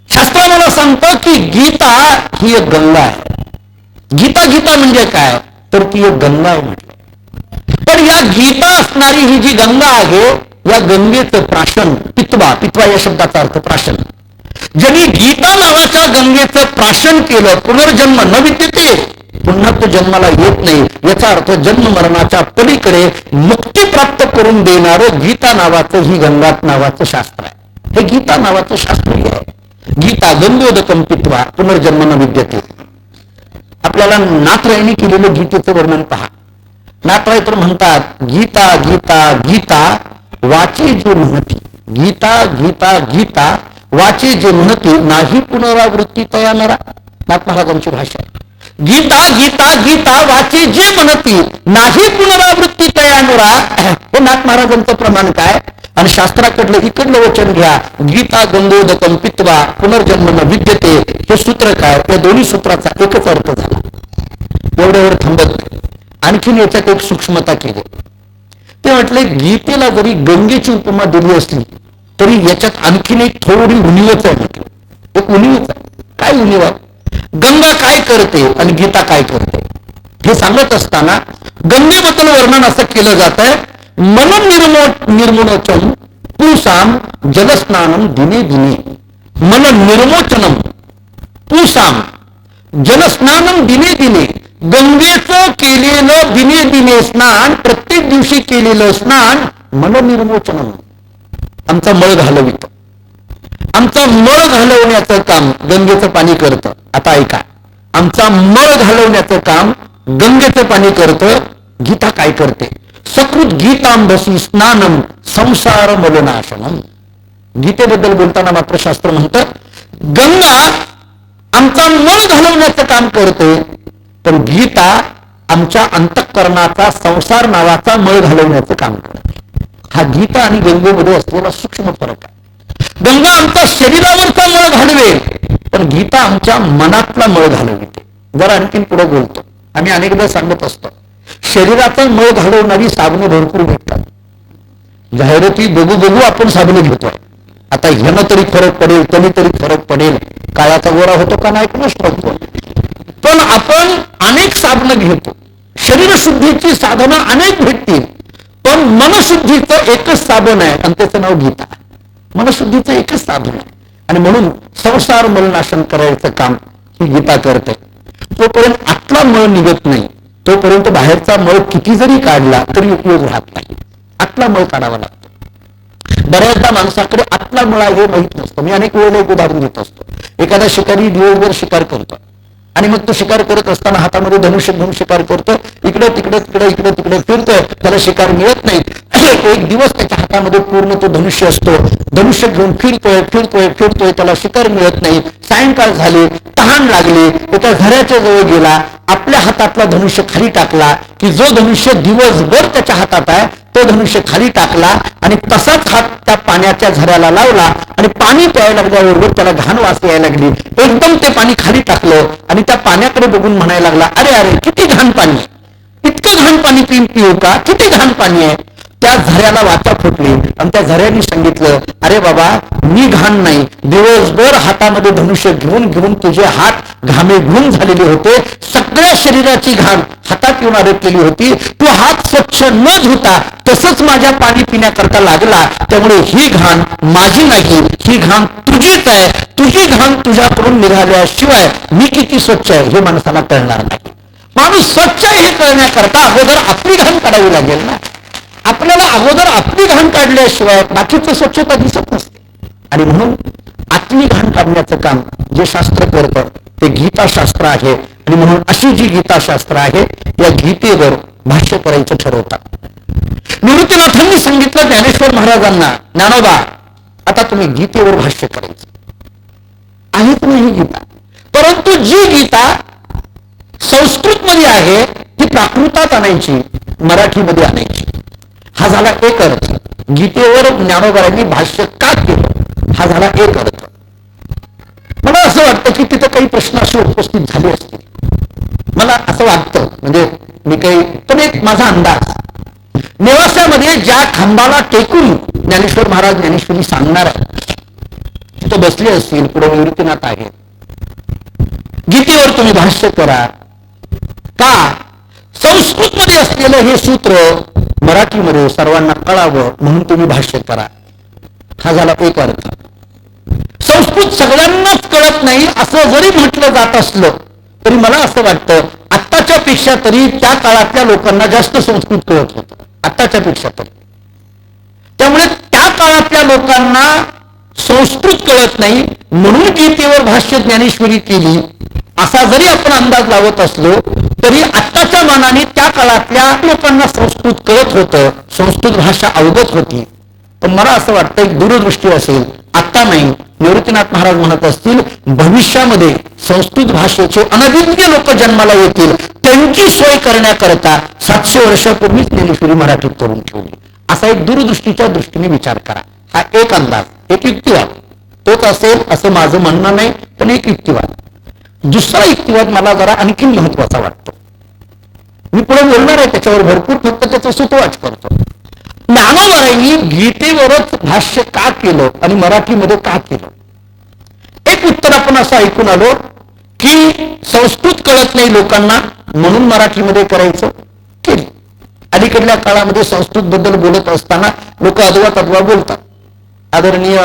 शास्त्र मला सांगतं की गीता ही एक गंगा आहे. गीता गीता म्हणजे काय, तर ती एक गंगा आहे म्हटलं. पण या गीता असणारी ही जी गंगा आहे, या गंगेचं प्राशन, पित्वा, पित्वा या शब्दाचा अर्थ प्राशन, ज्यांनी गीता नावाच्या गंगेचं प्राशन केलं, पुनर्जन्म न विद्यते, पुन्हा तो जन्माला येत नाही. याचा अर्थ जन्म मरणाच्या पलीकडे मुक्ती प्राप्त करून देणारं गीता नावाचं, ही गंगा नावाचं शास्त्र आहे. हे गीता नावाचं शास्त्र आहे. गीता गंगोदकम पित्वा पुनर्जन्म न विद्यते. आपल्याला नाथरायणी केलेलं गीतेचं वर्णन पहा. नाथराय तर म्हणतात, गीता गीता गीता वाचे जे म्हणती. गीता गीता गीता वाचे जे म्हणती, नाही पुनरावृत्ती तया नरा. नाथ महाराजांची भाषा आहे. गीता गीता गीता वाचे जे म्हणती, नाही पुनरावृत्ती तया नरा. हे नाथ महाराजांचं प्रमाण काय. आणि शास्त्राकडलं इकडलं वचन घ्या, गीता गंगोदकम पित्वा पुनर्जन्म न विद्यते. हे सूत्र काय, या दोन्ही सूत्राचा एकच अर्थ झाला. एवढ्यावर थांबत आणखीन याच्यात एक सूक्ष्मता केली. ते म्हटले, गीतेला जरी गंगेची उपमा दिली असली तरी याच्यात आणखीन एक थोडी उणीवच आहे म्हटलं. एक उणीवच आहे. काय उणीव आहे? गंगा काय करते आणि गीता काय करते हे सांगत असताना गंगेबद्दल वर्णन असं केलं जात आहे, मन निर्मोचन पूसाम जलस्नानम दिने दिने. मन निर्मोचनम पूसाम जलस्नानम दिने दिने. गंगेचं केलेलं दिने दिने स्नान, प्रत्येक दिवशी केलेलं स्नान मन निर्मोचनम, आमचा मळ घालवित. आमचा मळ घालवण्याचं काम गंगेचं पाणी करतं. आता ऐका, आमचा मळ घालवण्याचं काम गंगेचं पाणी करतं. गीता काय करते? सकृत गीतांबसी स्नानम संसार मलनाशनम. गीतेबद्दल बोलताना मात्र शास्त्र म्हणतं, गंगा आमचा मळ घालवण्याचं काम करते, पण गीता आमच्या अंतःकरणाचा संसार नावाचा मळ घालवण्याचं काम करते. हा गीता आणि गंगेमध्ये असलेला सूक्ष्म फरक आहे. गंगा आमच्या शरीरावरचा मळ घालवेल, पण गीता आमच्या मनातला मळ घालविते. जरा आणखीन पुढे बोलतो. आम्ही अनेकदा सांगत असतो, शरीराचा मळ घालवणारी साबणे भरपूर भेटतात. जाहिराती बघू बघू आपण साबणे घेतोय. आता ह्यानं तरी फरक पडेल, त्याने तरी फरक पडेल, काळाचा गोरा होतो का नाही कोणाच ठरतो. पण आपण अनेक साधनं घेतो. शरीरशुद्धीची साधनं अनेक भेटतील, पण मनशुद्धीचं एकच साधन आहे आणि त्याचं नाव गीता. मनशुद्धीचं एकच साधन आहे आणि म्हणून संसार मलनाशन करायचं काम ही गीता करते. तोपर्यंत आतला मळ निघत नाही, तोपर्यंत बाहेरचा मळ किती जरी काढला तरी उपयोग राहत नाही. आतला मळ काढावा लागतो. बऱ्याचदा माणसाकडे आतला मळ हे माहीत नसतं. मी अनेक वेळेला एक उदाहरण देत असतो. एखादा शिकारी दिवसभर शिकार करतो आणि मग तो शिकार करत असताना हातामध्ये धनुष्य घेऊन शिकार करतो. इकडं तिकडं तिकडं इकडं तिकडं फिरतोय, त्याला शिकार मिळत नाही. एक दिवस त्याच्या हातामध्ये पूर्ण तो धनुष्य असतो. धनुष्य घेऊन फिरतोय फिरतोय फिरतोय, त्याला शिकार मिळत नाही. सायंकाळ झाली, तहान लागली, एका घराच्या जवळ गेला, आपल्या हातातला धनुष्य खाली टाकला की जो धनुष्य दिवसभर त्याच्या हातात आहे तो धनुष्य खाली टाकला आणि तसाच हात त्या पाण्याच्या झऱ्याला लावला आणि पाणी प्यायला लागल्याबरोबर त्याला घाण वास यायला लागली. एकदम ते पाणी खाली टाकलं आणि त्या पाण्याकडे बघून म्हणायला लागला, अरे अरे किती घाण पाणी आहे, इतकं घाण पाणी पिऊ का, किती घाण पाणी आहे. त्या झऱ्याला वाचा फुटली आणि त्या झऱ्याने सांगितलं, अरे बाबा मी घाण नाही, दिवसभर हातामध्ये धनुष्य घेऊन घेऊन तुझे हात घामे घुम झालेले होते, सगळ्या शरीराची घाण हातात येऊन अडकलेली होती, तू हात स्वच्छ न धुता तसंच माझ्या पाणी पिण्याकरता लागला, त्यामुळे ही घाण माझी नाही, ही घाण तुझीच आहे. तुझी घाण तुझ्याकडून निघाल्याशिवाय मी किती स्वच्छ आहे हे माणसाला कळणार नाही. माणूस स्वच्छ हे कळण्याकरता अगोदर आपली घाण काढावी लागेल ना. आपल्याला अगोदर आपली घाण काढल्याशिवाय बाकीचं स्वच्छता दिसत नसते. आणि म्हणून आतली घाण काढण्याचं काम जे शास्त्र करतं ते गीताशास्त्र आहे. आणि म्हणून अशी जी गीताशास्त्र आहे या गीतेवर भाष्य करायचं ठरवतात. निवृत्तीनाथांनी सांगितलं ज्ञानेश्वर महाराजांना, ज्ञानोबा आता तुम्ही गीतेवर भाष्य करायचं आहेच नाही गीता, परंतु जी गीता संस्कृत मध्ये आहे ती प्राकृतात आणायची, मराठीमध्ये आणायची. हा झाला एक अर्थ. गीतेवर ज्ञानोबांनी भाष्य का केलं हा झाला एक अर्थ. असं वाटतं की तिथं काही प्रश्न असे उपस्थित झाले असतील. मला असं वाटतं, म्हणजे मी काही, पण एक माझा अंदाज, नेवासामध्ये ज्या खांबाला टेकून ज्ञानेश्वर महाराज ज्ञानेश्वरी सांगणार आहे तिथं बसले असतील. पुढे निवृत्तीनाथ आहे. गीतेवर तुम्ही भाष्य करा. का? संस्कृत मध्ये असलेलं हे सूत्र मराठीमध्ये सर्वांना कळावं म्हणून तुम्ही भाष्य करा. हा झाला एक अर्थ. संस्कृत सगळ्यांनाच कळत नाही असं जरी म्हटलं जात असलं तरी मला असं वाटतं आत्ताच्या पेक्षा तरी त्या काळातल्या लोकांना जास्त संस्कृत कळत होतं, आत्ताच्या पेक्षा तरी. त्यामुळे त्या काळातल्या लोकांना संस्कृत कळत नाही म्हणून गीतेवर भाष्य ज्ञानेश्वरी केली असा जरी आपण अंदाज लावत असलो तरी आत्ताच्या मानाने त्या काळातल्या लोकांना संस्कृत कळत होतं, संस्कृत भाषा अवगत होती. पण मला असं वाटतं एक दूरदृष्टी असेल, आत्ता नाही. निवृत्तीनाथ महाराज म्हणत असतील भविष्यामध्ये संस्कृत भाषेचे अनभिज्ञ लोक जन्माला येतील, त्यांची सोय करण्याकरता 700 वर्षापूर्वीच ज्ञानेश्वरी मराठीत करून ठेवली. असा एक दूरदृष्टीच्या दृष्टीने विचार करा. हा एक अंदाज, एक युक्तिवाद तोच असेल असं माझं म्हणणं नाही, पण एक युक्तिवाद. दुसरा युक्तिवाद मला जरा आणखी महत्वाचा वाटतो. मी पुढे बोलणार आहे त्याच्यावर भरपूर, फक्त त्याचा सुतवाच करतो. ज्ञानोबारांनी गीतेवरच भाष्य का केलं आणि मराठीमध्ये का केलं? एक उत्तर आपण असं ऐकून आलो की संस्कृत कळत नाही लोकांना म्हणून मराठीमध्ये करायचं, केली. अलीकडल्या काळामध्ये संस्कृत बद्दल बोलत असताना लोक अदवा तद्वा बोलतात. आदरणीय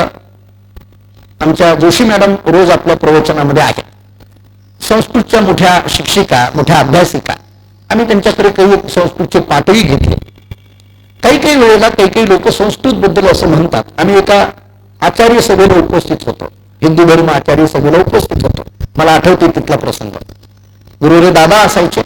आमच्या जोशी मॅडम रोज आपल्या प्रवचनामध्ये आहेत. संस्कृतच्या मोठ्या शिक्षिका, मोठ्या अभ्यासिका. आम्ही त्यांच्याकडे काही संस्कृतचे पाठही घेतले. काही काही वेळेला काही काही लोक संस्कृत बद्दल असं म्हणतात. आम्ही एका आचार्य सभेला उपस्थित होतो, हिंदू धर्म आचार्य सभेला उपस्थित होतो. मला आठवते तिथला प्रसंग. गुरुरे दादा असायचे,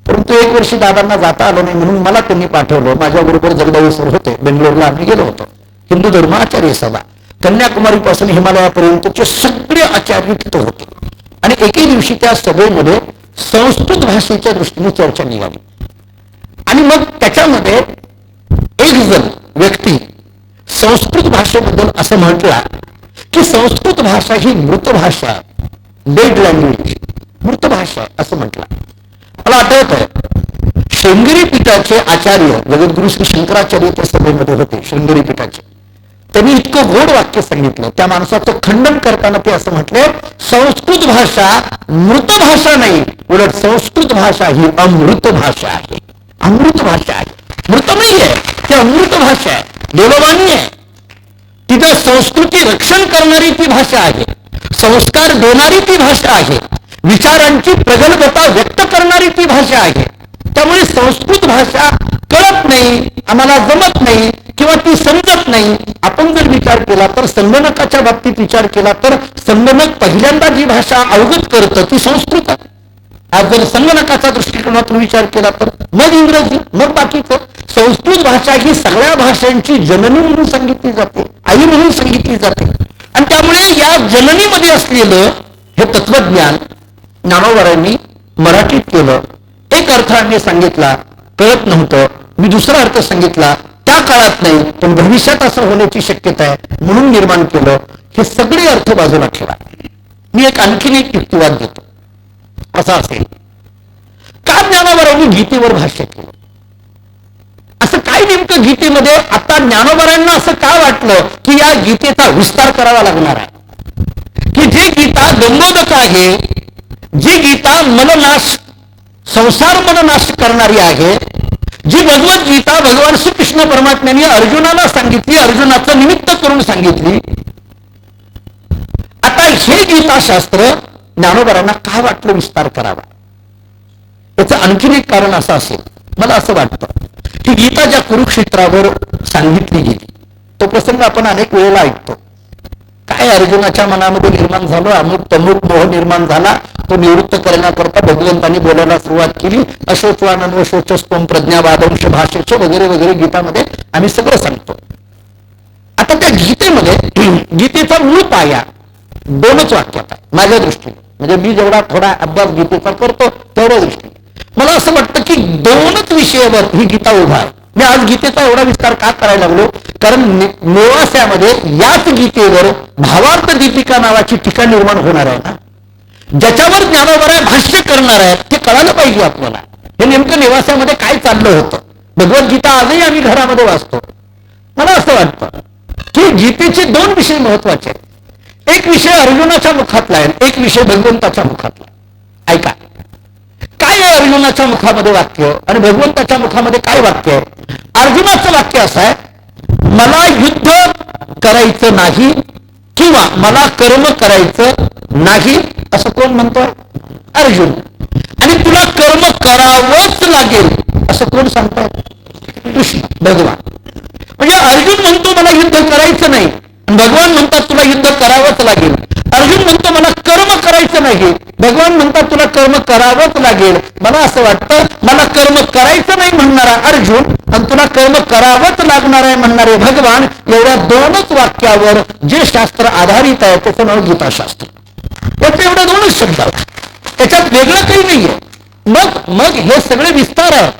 परंतु एक वर्षी दादांना जाता आलं नाही म्हणून मला त्यांनी पाठवलं. माझ्याबरोबर जगदावी सर होते, बेंगलोरला आम्ही गेलो होतो. हिंदू धर्म आचार्य सभा, कन्याकुमारीपासून हिमालयापर्यंतचे सगळे आचार्य तिथं होते. आणि एके दिवशी त्या सभेमध्ये संस्कृत भाषेच्या दृष्टीने चर्चा निघाली. आणि मग त्याच्यामध्ये एक जण व्यक्ती संस्कृत भाषेबद्दल असं म्हटला की संस्कृत भाषा ही मृत भाषा, डेड लँग्वेज, मृत भाषा असं म्हटलं. मला आठवत आहे शृंगेरी पीठाचे आचार्य जगद्गुरु श्री शंकराचार्य त्या सभेमध्ये होते, शृंगेरी पीठाचे. त्यांनी इतकं गोड वाक्य सांगितलं, त्या माणसाचं खंडन करताना ते असं म्हटले, संस्कृत भाषा मृत भाषा नाही, उलट संस्कृत भाषा ही अमृत भाषा आहे. अमृत भाषा आहे, मृत नाही आहे, ती अमृत भाषा आहे, देववाणी आहे. तिथं संस्कृती रक्षण करणारी ती भाषा आहे, संस्कार देणारी ती भाषा आहे, विचारांची प्रगल्भता व्यक्त करणारी ती भाषा आहे. त्यामुळे संस्कृत भाषा कळत नाही, आम्हाला जमत नाही किंवा ती समजत नाही. आपण जर विचार केला तर संगणकाच्या बाबतीत विचार केला तर संगणक पहिल्यांदा जी भाषा अवगत करतं ती संस्कृत आहे. आज जर संगणकाच्या दृष्टिकोनातून विचार केला तर मग इंग्रजी, मग बाकीचं. संस्कृत भाषा ही सगळ्या भाषांची जननी म्हणून सांगितली जाते, आई म्हणून सांगितली जाते. आणि त्यामुळे या जननीमध्ये असलेलं हे तत्वज्ञान ज्ञानोबारांनी मराठीत केलं. एक अर्थाने सांगितला, कळत नव्हतं. मी दुसरा अर्थ सांगितला, त्या काळात नाही पण भविष्यात असं होण्याची शक्यता आहे म्हणून निर्माण केलं. हे सगळे अर्थ बाजूला ठेवा. मी आणखीन एक युक्तिवाद देतो. असा असेल, का ज्ञानोबारांनी गीतेवर भाष्य केलं? असं काय नेमकं गीतेमध्ये? आता ज्ञानोबारांना असं का वाटलं की या गीतेचा विस्तार करावा लागणार आहे? की जे गीता गंगोदक आहे, जी गीता मननाश, संसार मननाश करणारी आहे, जी भगवद्गीता भगवान श्रीकृष्ण परमात्म्याने अर्जुनाला सांगितली, अर्जुनाचं निमित्त करून सांगितली. आता हे गीताशास्त्र ज्ञानोबारांना का वाटलं विस्तार करावा? याचं आणखीन एक कारण असं असेल, मला असं वाटतं की गीता ज्या कुरुक्षेत्रावर सांगितली गेली तो प्रसंग आपण अनेक वेळेला ऐकतो. काय अर्जुनाच्या मनामध्ये निर्माण झालं, अमुक तमुक मोह निर्माण झाला, तो निवृत्त करण्याकरता भगवंतांनी बोलायला सुरुवात केली. अशोचवान शोचस्तोम प्रज्ञावादंश भाषेचे वगैरे वगैरे गीतामध्ये आम्ही सगळं सांगतो. आता त्या गीतेमध्ये गीतेचा मूळ पाया 2च वाक्यात आहे माझ्या दृष्टीने. म्हणजे मी जेवढा थोडा अभ्यास गीतेचा करतो तेवढ्या दृष्टीने मला असं वाटतं की 2च विषयावर ही गीता उभा आहे. मी आज गीतेचा एवढा विस्तार का करायला लागलो? कारण नेवास्यामध्ये याच गीतेवर भावार्थ दीपिका नावाची टीका निर्माण होणार आहे ना. ज्याच्यावर ज्ञानोबराय भाष्य करणार आहेत ते कळायला पाहिजे आपल्याला. हे नेमकं निवासामध्ये काय चाललं होतं. भगवद्गीता आजही आम्ही घरामध्ये वाचतो. मला असं वाटतं की गीतेचे दोन विषय महत्वाचे आहेत. एक विषय अर्जुनाच्या मुखातला आहे, एक विषय भगवंताच्या मुखातला. ऐका काय आहे अर्जुनाच्या मुखामध्ये वाक्य आणि भगवंताच्या मुखामध्ये काय वाक्य आहे. अर्जुनाचं वाक्य असं आहे, मला युद्ध करायचं नाही किंवा मला कर्म करायचं नाही असं कोण म्हणतोय. अर्जुन. आणि तुला कर्म करावंच लागेल असं कोण सांगतोय. कृष्ण भगवान. म्हणजे अर्जुन म्हणतो मला युद्ध करायचं नाही, भगवान म्हणतात तुला युद्ध करावंच लागेल. अर्जुन म्हणतो मला कर्म करायचं नाही, भगवान म्हणतात तुला कर्म करावंच लागेल. मला असं वाटतं मला कर्म करायचं नाही म्हणणारा अर्जुन आणि तुला कर्म करावंच लागणार आहे म्हणणारे भगवान, एवढ्या दोनच वाक्यावर जे शास्त्र आधारित आहे त्याचं नाव गीताशास्त्र. याचे एवढे दोनच शब्द आहेत, त्याच्यात वेगळं काही नाहीये. मग हे सगळे विस्तार आहे.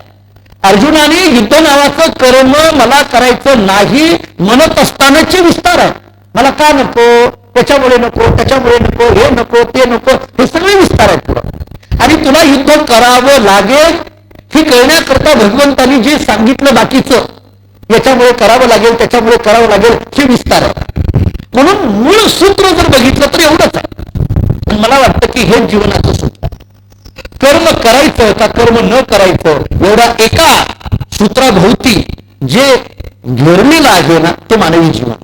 अर्जुनाने युद्ध नावाचं कर्म मला करायचं नाही म्हणत असतानाचे विस्तार आहे. मला का नको, त्याच्यामुळे नको, त्याच्यामुळे नको, हे नको, ते नको, हे सगळे विस्तार आहेत पुढं. आणि तुला युद्ध करावं लागेल हे कळण्याकरता भगवंतांनी जे सांगितलं बाकीचं, याच्यामुळे करावं लागेल, त्याच्यामुळे करावं लागेल, हे विस्तार आहे. म्हणून मूळ सूत्र जर बघितलं तर एवढंच आहे. मला वाटतं की हे जीवनाचं सूत्र आहे. कर्म करायचं का कर्म न करायचं एवढा एका सूत्राभोवती जे घेरलेलं आहे ना ते मानवी जीवन.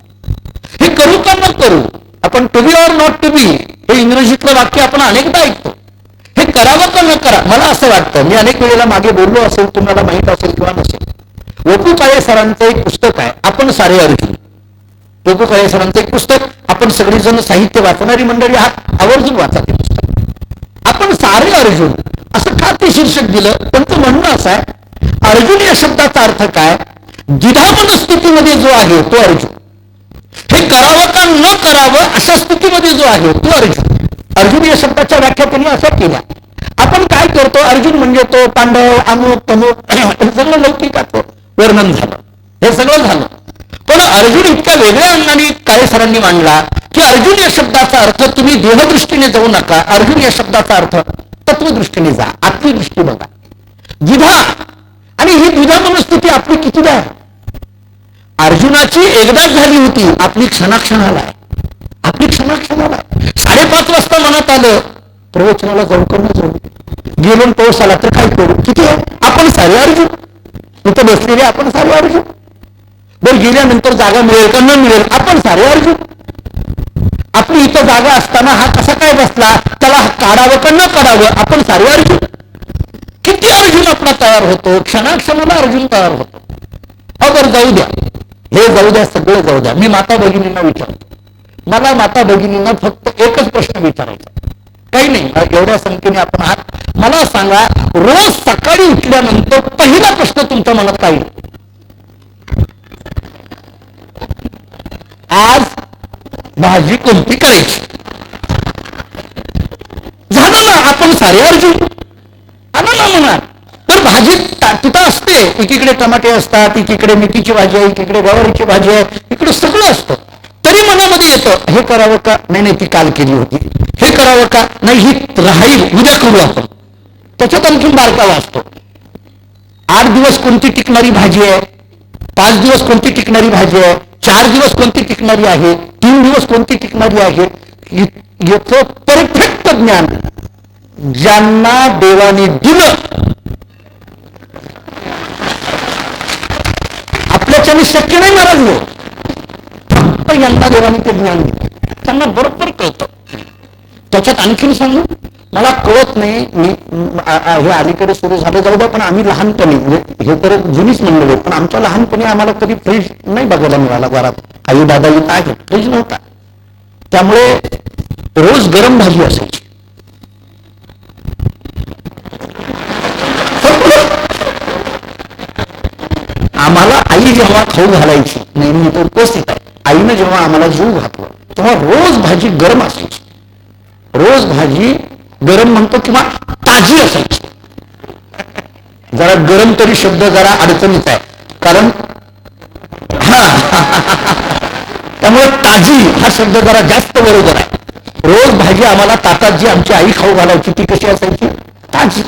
हे करू का न करू, आपण to be or not to be हे इंग्रजीतलं वाक्य आपण अनेकदा ऐकतो. हे करावं का न करा. मला असं वाटतं, मी अनेक वेळेला मागे बोललो असेल, तुम्हाला माहित असेल किंवा नसेल, वपू काळे सरांचं एक पुस्तक आहे आपण सारे अर्जुन. वपू काळे सरांचं एक पुस्तक, आपण सगळीजण साहित्य वाचणारी मंडळी आहात, आवर्जून वाचा ते पुस्तक. आपण सारे अर्जुन असं का ते शीर्षक दिलं. त्यांचं म्हणणं असं आहे, अर्जुन या शब्दाचा अर्थ काय, द्विधा मनस्थितीमध्ये जो आहे तो अर्जुन. हे करावं का न करावं अशा स्थितीमध्ये जो आहे तो अर्जुन. अर्जुन या शब्दाच्या व्याख्या त्यांनी अशा केल्या. आपण काय करतो, अर्जुन म्हणजे तो पांडव, अमुक तमुक, हे सगळं लौकिकाचं वर्णन झालं, हे सगळं झालं. पण अर्जुन इतक्या वेगळ्या अंगाने काळे सरांनी मांडला की अर्जुन या शब्दाचा अर्थ तुम्ही देहदृष्टीने जाऊ नका, अर्जुन या शब्दाचा अर्थ तत्वदृष्टीने जा, आत्मी दृष्टी बघा. द्विधा, आणि ही द्विधा मनस्थिती आपली कितीदा आहे. अर्जुनाची एकदाच झाली होती, आपली क्षणाक्षणाला आहे. आपली क्षणाक्षणाला 5:30 वाजता मनात आलं प्रवचनाला जाऊ करून जाऊ, गेलो पाऊस आला तर काय करू, किती आहे आपण सारे अर्जुन, इथं बसलेले आपण सारे अर्जुन. बरं गेल्यानंतर जागा मिळेल का न मिळेल, आपण सारे अर्जुन. आपली इथं जागा असताना हा कसा काय बसला, त्याला काढावं का न काढावं, आपण सारे अर्जुन. किती अर्जुन आपला तयार होतो, क्षणाक्षणाला अर्जुन तयार होतो. अगर जाऊ द्या, हे जाऊ द्या, सगळं जाऊ द्या. मी माता भगिनींना विचारतो, मला माता भगिनींना फक्त एकच प्रश्न विचारायचा, काही नाही, एवढ्या संख्येने आपण आहात. मला सांगा, रोज सकाळी उठल्यानंतर पहिला प्रश्न तुमच्या मनात काय, आज भाजी कोणती करायची. झालं ना, आपण सारे अर्जुन. आलं ना म्हणा. तर भाजी तिथं असते, एकीकडे टमाटे असतात, एकीकडे मेथीची भाजी आहे, एकीकडे गवारीची भाजी आहे, इकडे सगळं असतं. तरी मनामध्ये येतं हे करावं का, नाही ती काल केली होती, हे करावं का, नाही ही राहील उद्या करू आपण. त्याच्यात आणखी बारका वाचतो. 8 दिवस कोणती टिकणारी भाजी आहे, 5 दिवस कोणती टिकणारी भाजी आहे, 4 दिवस कोणती टिकणारी आहे, 3 दिवस कोणती टिकणारी आहे. याचं परफेक्ट ज्ञान ज्यांना देवाने दिलं, आपल्याच्याने शक्य नाही महाराज, फक्त यांना देवाने ते ज्ञान दिलं, त्यांना बरोबर कळतं. त्याच्यात आणखीन सांगू, मला कळत नाही, मी हे अलीकडे सुरू झालं जाऊ द्या, पण आम्ही लहानपणी, हे तर जुनीच मंडळी, पण आमच्या लहानपणी आम्हाला कधी फ्रीज नाही बघायला मिळाला घरात. आई दादा इथं आहे, फ्रीज नव्हता, त्यामुळे रोज गरम भाजी असायची. आम्हाला आई जेव्हा खाऊ घालायची, नेहमी तो उपस्थित आहे, आईनं जेव्हा आम्हाला जीव घातलं तेव्हा रोज भाजी गरम असायची. रोज भाजी गरम म्हणतो किंवा ताजी असायची. जरा गरम तरी शब्द जरा अडचणीचा आहे, कारण त्यामुळे ताजी हा शब्द जरा जास्त बरोबर आहे. रोज भाजी आम्हाला ताटात जी आमची आई खाऊ घालायची ती कशी असायची, ताजी.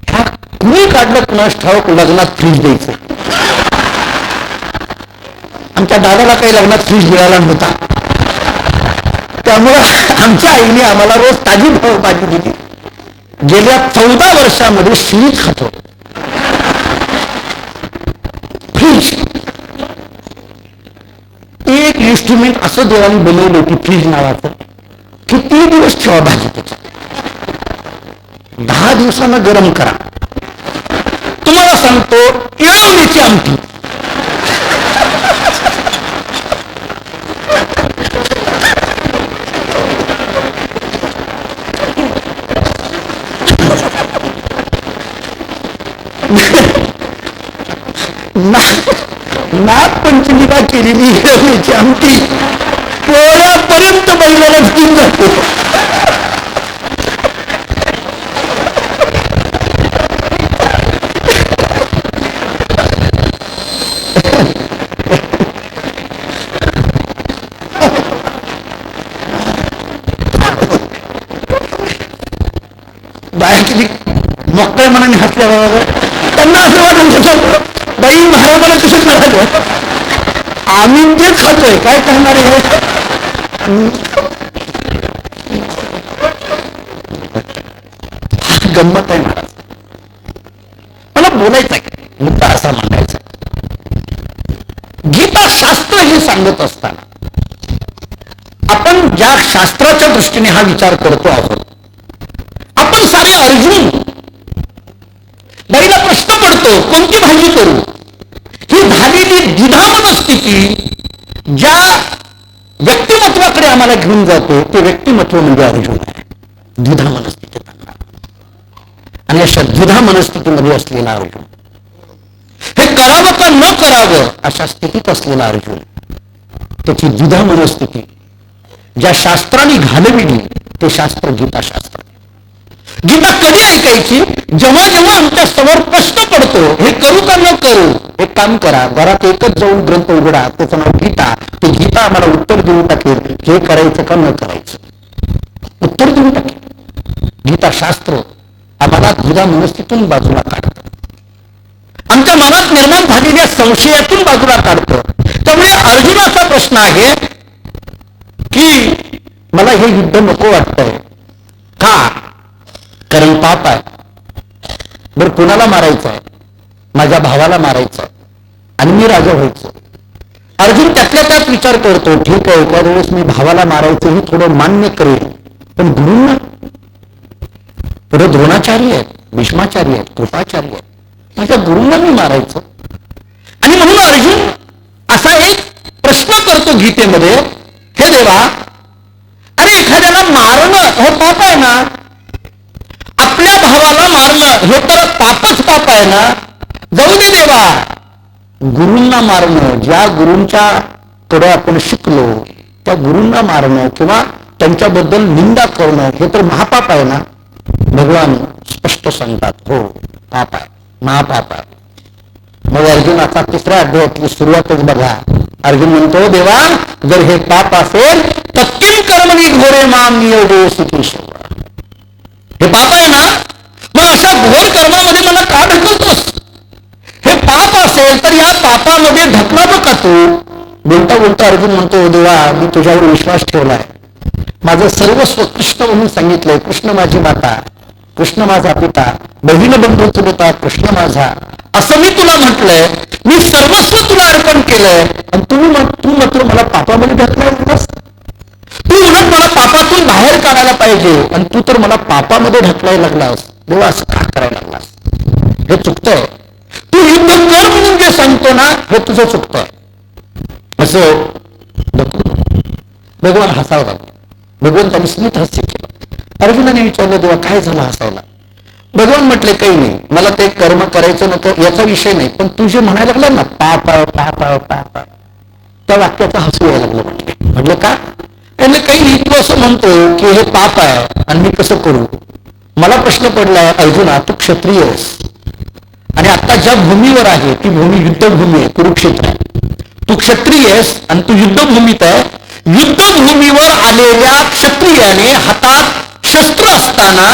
ह्या कुणी काढलं कुणास ठाऊक लग्नात फ्रीज द्यायचं. आमच्या दादाला काही लग्नात फ्रीज मिळाला नव्हता, त्यामुळं आमच्या आईने आम्हाला रोज ताजी भाजी दिली. गेल्या 14 वर्षामध्ये फ्रीज खातो. फ्रीज एक इन्स्ट्रुमेंट असं देवाने बनवलं की फ्रीज नावाचं, किती दिवस ठेवा भाजी त्याच्या, 10 दिवसांना गरम करा. तुम्हाला सांगतो इळवण्याची आमटी, नागपंचमीला केलेली हिरवण्याची आमटी पोळ्यापर्यंत बैलाला घेऊन जातो. बाहेर मोकळ्या मनाने हसल्या बाबा, त्यांना असं वाटत होतं बाई महाराजाला कसं करायचं, आम्ही जे खातोय काय करणार आहे. गंमत आहे महाराज. मला बोलायचं आहे, मुद्दा असा मांडायचा. गीता शास्त्र हे सांगत असताना आपण ज्या शास्त्राच्या दृष्टीने हा विचार करतो आहोत, आपण सारे अर्जुन. बाईला प्रश्न पडतो कोणती भाजी करू. ही झालेली द्विधा मनस्थिती ज्या व्यक्तिमत्वाकडे आम्हाला घेऊन जातो ते व्यक्तिमत्व म्हणजे अर्जुन आहे. द्विधा मनस्थिती, आणि अशा द्विधा मनस्थितीमध्ये असलेला अर्जुन, हे करावं का न करावं अशा स्थितीत असलेला अर्जुन, त्याची द्विधा मनस्थिती ज्या शास्त्राने घालविली ते शास्त्र गीताशास्त्र. गीता कधी ऐकायची, जेव्हा जेव्हा आमच्या समोर प्रश्न पडतो हे करू का न करू. एक काम करा, घरात एकच जाऊन ग्रंथ उघडा, त्याचं नाव गीता. ते गीता आम्हाला उत्तर देऊन टाकेल हे करायचं का न करायचं, उत्तर देऊन टाकेल. गीता शास्त्र आम्हाला द्विधा मनस्थितीतून बाजूला काढतं, आमच्या मनात निर्माण झालेल्या संशयातून बाजूला काढतं. त्यामुळे अर्जुनाचा प्रश्न आहे की मला हे युद्ध नको वाटतंय का, कारण पाप आहे. बरं कोणाला मारायचं आहे, माझ्या भावाला मारायचं आहे आणि मी राजा व्हायचं. अर्जुन त्यातल्या त्यात विचार करतो, ठीक आहे एखाद्या वेळेस मी भावाला मारायचं हे थोडं मान्य करेल, पण गुरूंना पुढे द्रोणाचार्य आहेत, भीष्माचार्य आहेत, कृपाचार्य आहेत, माझ्या गुरूंना मी मारायचं. आणि म्हणून अर्जुन असा एक प्रश्न करतो गीतेमध्ये, हे देवा अरे एखाद्याला मारणं हे पाप आहे ना, आपल्या भावाला मारणं हे तर पापच पाप आहे ना. जाऊ दे देवा, गुरूंना मारणं, ज्या गुरूंच्या कडे आपण शिकलो त्या गुरूंना मारणं किंवा त्यांच्याबद्दल निंदा करणं हे तर महापाप आहे ना. भगवान स्पष्ट सांगतात, हो पाप आहे, महापाप आहे. मग अर्जुनाचा 3ऱ्या अध्यायातली सुरुवातच बघा. अर्जुन म्हणतो, देवा जर हे पाप असेल तर किम कर्मणी घोरे माम नियोजो सुकेशव. हे पाप आहे ना, मग अशा घोर कर्मामध्ये मला का ढकलतोस. हे पाप असेल तर या पापामध्ये ढकलावं का तू. बोलता बोलता अर्जुन म्हणतो, देवा मी तुझ्यावर विश्वास ठेवलाय, माझं सर्वस्व कृष्ण म्हणून सांगितलंय. कृष्ण माझी माता, कृष्ण माझा पिता, बहीण बंधू तुलता कृष्ण माझा, असं मी तुला म्हटलंय. मी सर्वस्व तुला अर्पण केलंय आणि तू मात्र मला पापामध्ये ढकलायलास. तू उलट मला पापातून बाहेर काढायला पाहिजे आणि तू तर मला पापामध्ये ढकलायला लागलास. देवा असं का करायला लागलास, हे चुकतंय. तू युद्ध कर म्हणून जे सांगतो ना हे तुझं चुकतंय. असं भगवान हसावला. भगवंतांनी स्मित हास्य केलं. अर्जुनाने विचारलं, देवा काय झालं हसावला. भगवान म्हटले, काही नाही, मला ते कर्म करायचं नको याचा विषय नाही, पण तू जे म्हणायला लागला ना पाप पाप पाप, त्या वाक्याचा हसू यायला लागलं. म्हटलं का. त्याने काही नाही, तू असं म्हणतो की हे पाप आहे आणि मी कसं करू. मला प्रश्न पडलाय, अर्जुना तू क्षत्रिय आहेस आणि आता ज्या भूमीवर आहे ती भूमी युद्धभूमी आहे, कुरुक्षेत्र आहे. तू क्षत्रिय आहेस आणि तू युद्धभूमीत आहे. युद्धभूमीवर आलेल्या क्षत्रियाने हातात शस्त्र असताना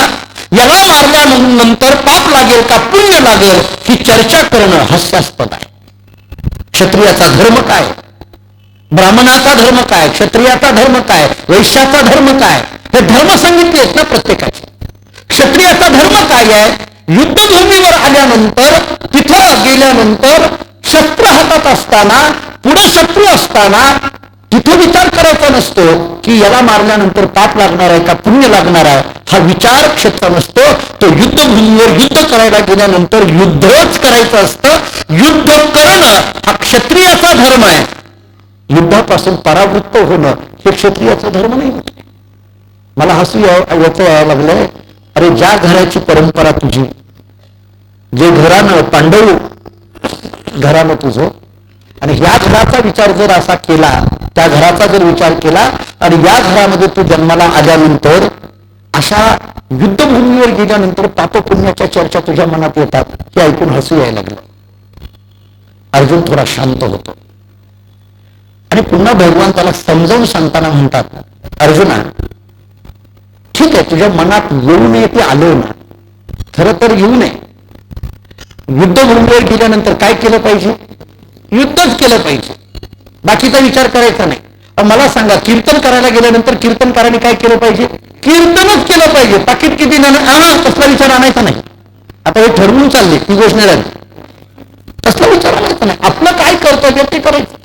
याला मारल्यानंतर पाप लागेल का पुण्य लागेल ही चर्चा करणं हास्यास्पद आहे. क्षत्रियाचा धर्म काय, ब्राह्मणाचा धर्म काय, क्षत्रियाचा धर्म काय, वैश्याचा धर्म काय, हे धर्म सांगितले आहेत ना प्रत्येकाचे. क्षत्रियाचा धर्म काय आहे, युद्धभूमीवर आल्यानंतर तिथं गेल्यानंतर शस्त्र हातात असताना पुढे शत्रू असताना तिथं विचार करायचा नसतो की याला मारल्यानंतर पाप लागणार आहे का पुण्य लागणार आहे. हा विचार क्षेत्र नसतो. तो युद्धभूमीवर युद्ध करायला गेल्यानंतर युद्धच करायचं असतं. युद्ध करणं हा क्षत्रियाचा धर्म आहे. युद्धापासून परावृत्त होणं हे क्षत्रियाचा धर्म नाही. मला हसू यायचं लागलंय. अरे ज्या घराची परंपरा तुझी, जे घरानं पांडव घरानं तुझं, आणि ह्या घराचा विचार जर असा केला, त्या घराचा जर विचार केला आणि या घरामध्ये तू जन्माला आल्यानंतर अशा युद्धभूमीवर गेल्यानंतर पापपुण्याच्या चर्चा तुझ्या मनात येतात, हे ऐकून हसू यायला लागलं. अर्जुन थोडा शांत होतो आणि पुन्हा भगवान त्याला समजावून सांगताना म्हणतात, अर्जुना ठीक आहे, तुझ्या मनात येऊ नये ते आलं ना, खरं तर येऊ नये. युद्धभूमीवर गेल्यानंतर काय केलं पाहिजे, युद्धच केलं पाहिजे, बाकीचा विचार करायचा नाही. मला सांगा, कीर्तन करायला गेल्यानंतर कीर्तनकाराने काय केलं पाहिजे, कीर्तनच केलं पाहिजे. पाकिट किती कसला विचार आणायचा नाही. आता हे ठरवून चालले, ती गोष्ट नाही झाली, कसला विचार आणायचा नाही. आपलं काय कर्तव्य ते करायचं.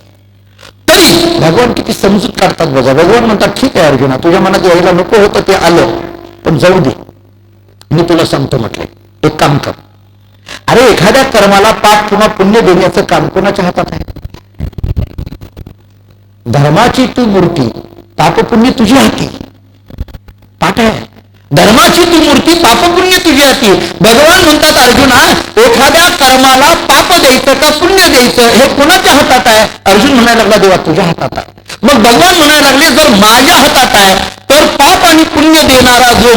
तरी भगवान किती समजूत काढतात बघा. भगवान म्हणतात, ठीक आहे अर्जुना, तुझ्या मनात यायला नको होतं ते आलं, पण जाऊ दे, मी तुला सांगतो म्हटलंय, एक काम कर. अरे एखाद्या कर्माला पाप किंवा पुण्य देण्याचं काम कोणाच्या हातात आहे. धर्माची तू मूर्ती, पापपुण्य तुझी हाती. पाठ आहे, धर्माची तू मूर्ती, पापपुण्य तुझी हाती. भगवान म्हणतात अर्जुना, एखाद्या कर्माला पाप द्यायचं का पुण्य द्यायचं हे कोणाच्या हातात आहे. अर्जुन म्हणायला लागला, देवा तुझ्या हातात आहे. मग भगवान म्हणायला लागले, जर माझ्या हातात आहे तर पाप आणि पुण्य देणारा जो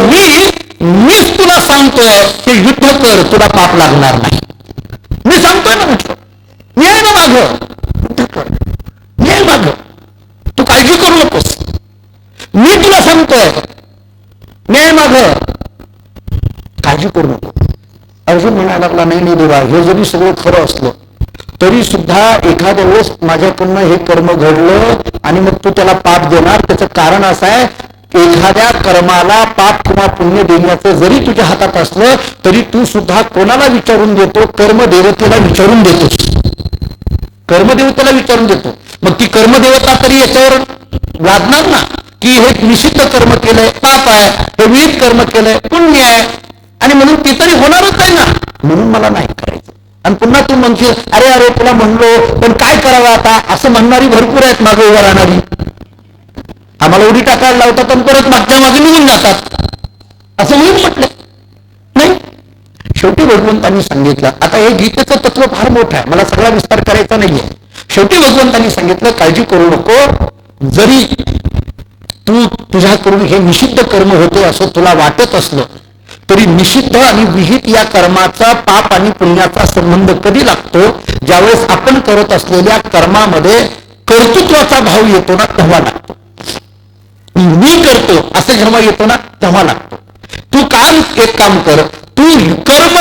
मीच तुला सांगतोय ते युद्ध कर, तुला पाप लागणार नाही. मी सांगतोय ना, म्हटलं मी आहे ना माग, युद्ध कर, मी आहे माग, तू काळजी करू नकोस, मी तुला सांगतोय, मी आहे माग, काळजी करू नको. अर्जुन म्हणायला लागला, नाही नाही देवा, हे जरी सगळं खरं असलं तरी सुद्धा एखाद्या वेळेस माझ्याकडनं हे कर्म घडलं आणि मग तू त्याला पाप देणार. त्याचं कारण असं आहे, एखाद्या कर्माला पाप किंवा पुण्य देण्याचं जरी तुझ्या हातात असलं तरी तू सुद्धा कोणाला विचारून देतो, कर्मदेवतेला विचारून देतोस. कर्मदेवतेला विचारून देतो. मग ती कर्मदेवता तरी याच्यावर लादणार ना की हे निषिद्ध कर्म केलंय पाप आहे, हे विहित कर्म केलंय पुण्य आहे, आणि म्हणून ती तरी होणारच आहे ना, म्हणून मला नाही करायचं. आणि पुन्हा तू म्हणशील, अरे अरे तुला म्हणलो पण काय करावं आता, असं म्हणणारी भरपूर आहेत मागे उभं राहणारी. आम्हाला उडी टाकायला लावतात आणि परत मागच्या मागे निघून जातात, असं म्हणून म्हटलं नाही. शेवटी भगवंतांनी सांगितलं, आता हे गीतेचं तत्व फार मोठं आहे, मला सगळा विस्तार करायचा नाहीये. शेवटी भगवंतांनी सांगितलं, काळजी करू नको, जरी तू तुझ्याकडून हे निषिद्ध कर्म होते असं तुला वाटत असलं तरी निषिद्ध आणि विहित या कर्माचा पाप आणि पुण्याचा संबंध कधी लागतो, ज्यावेळेस आपण करत असलेल्या कर्मामध्ये कर्तृत्वाचा भाव येतो ना तेव्हा लागतो. मी करतो असं जेव्हा येतो ना तेव्हा लागतो. तू एक काम कर, तू कर्म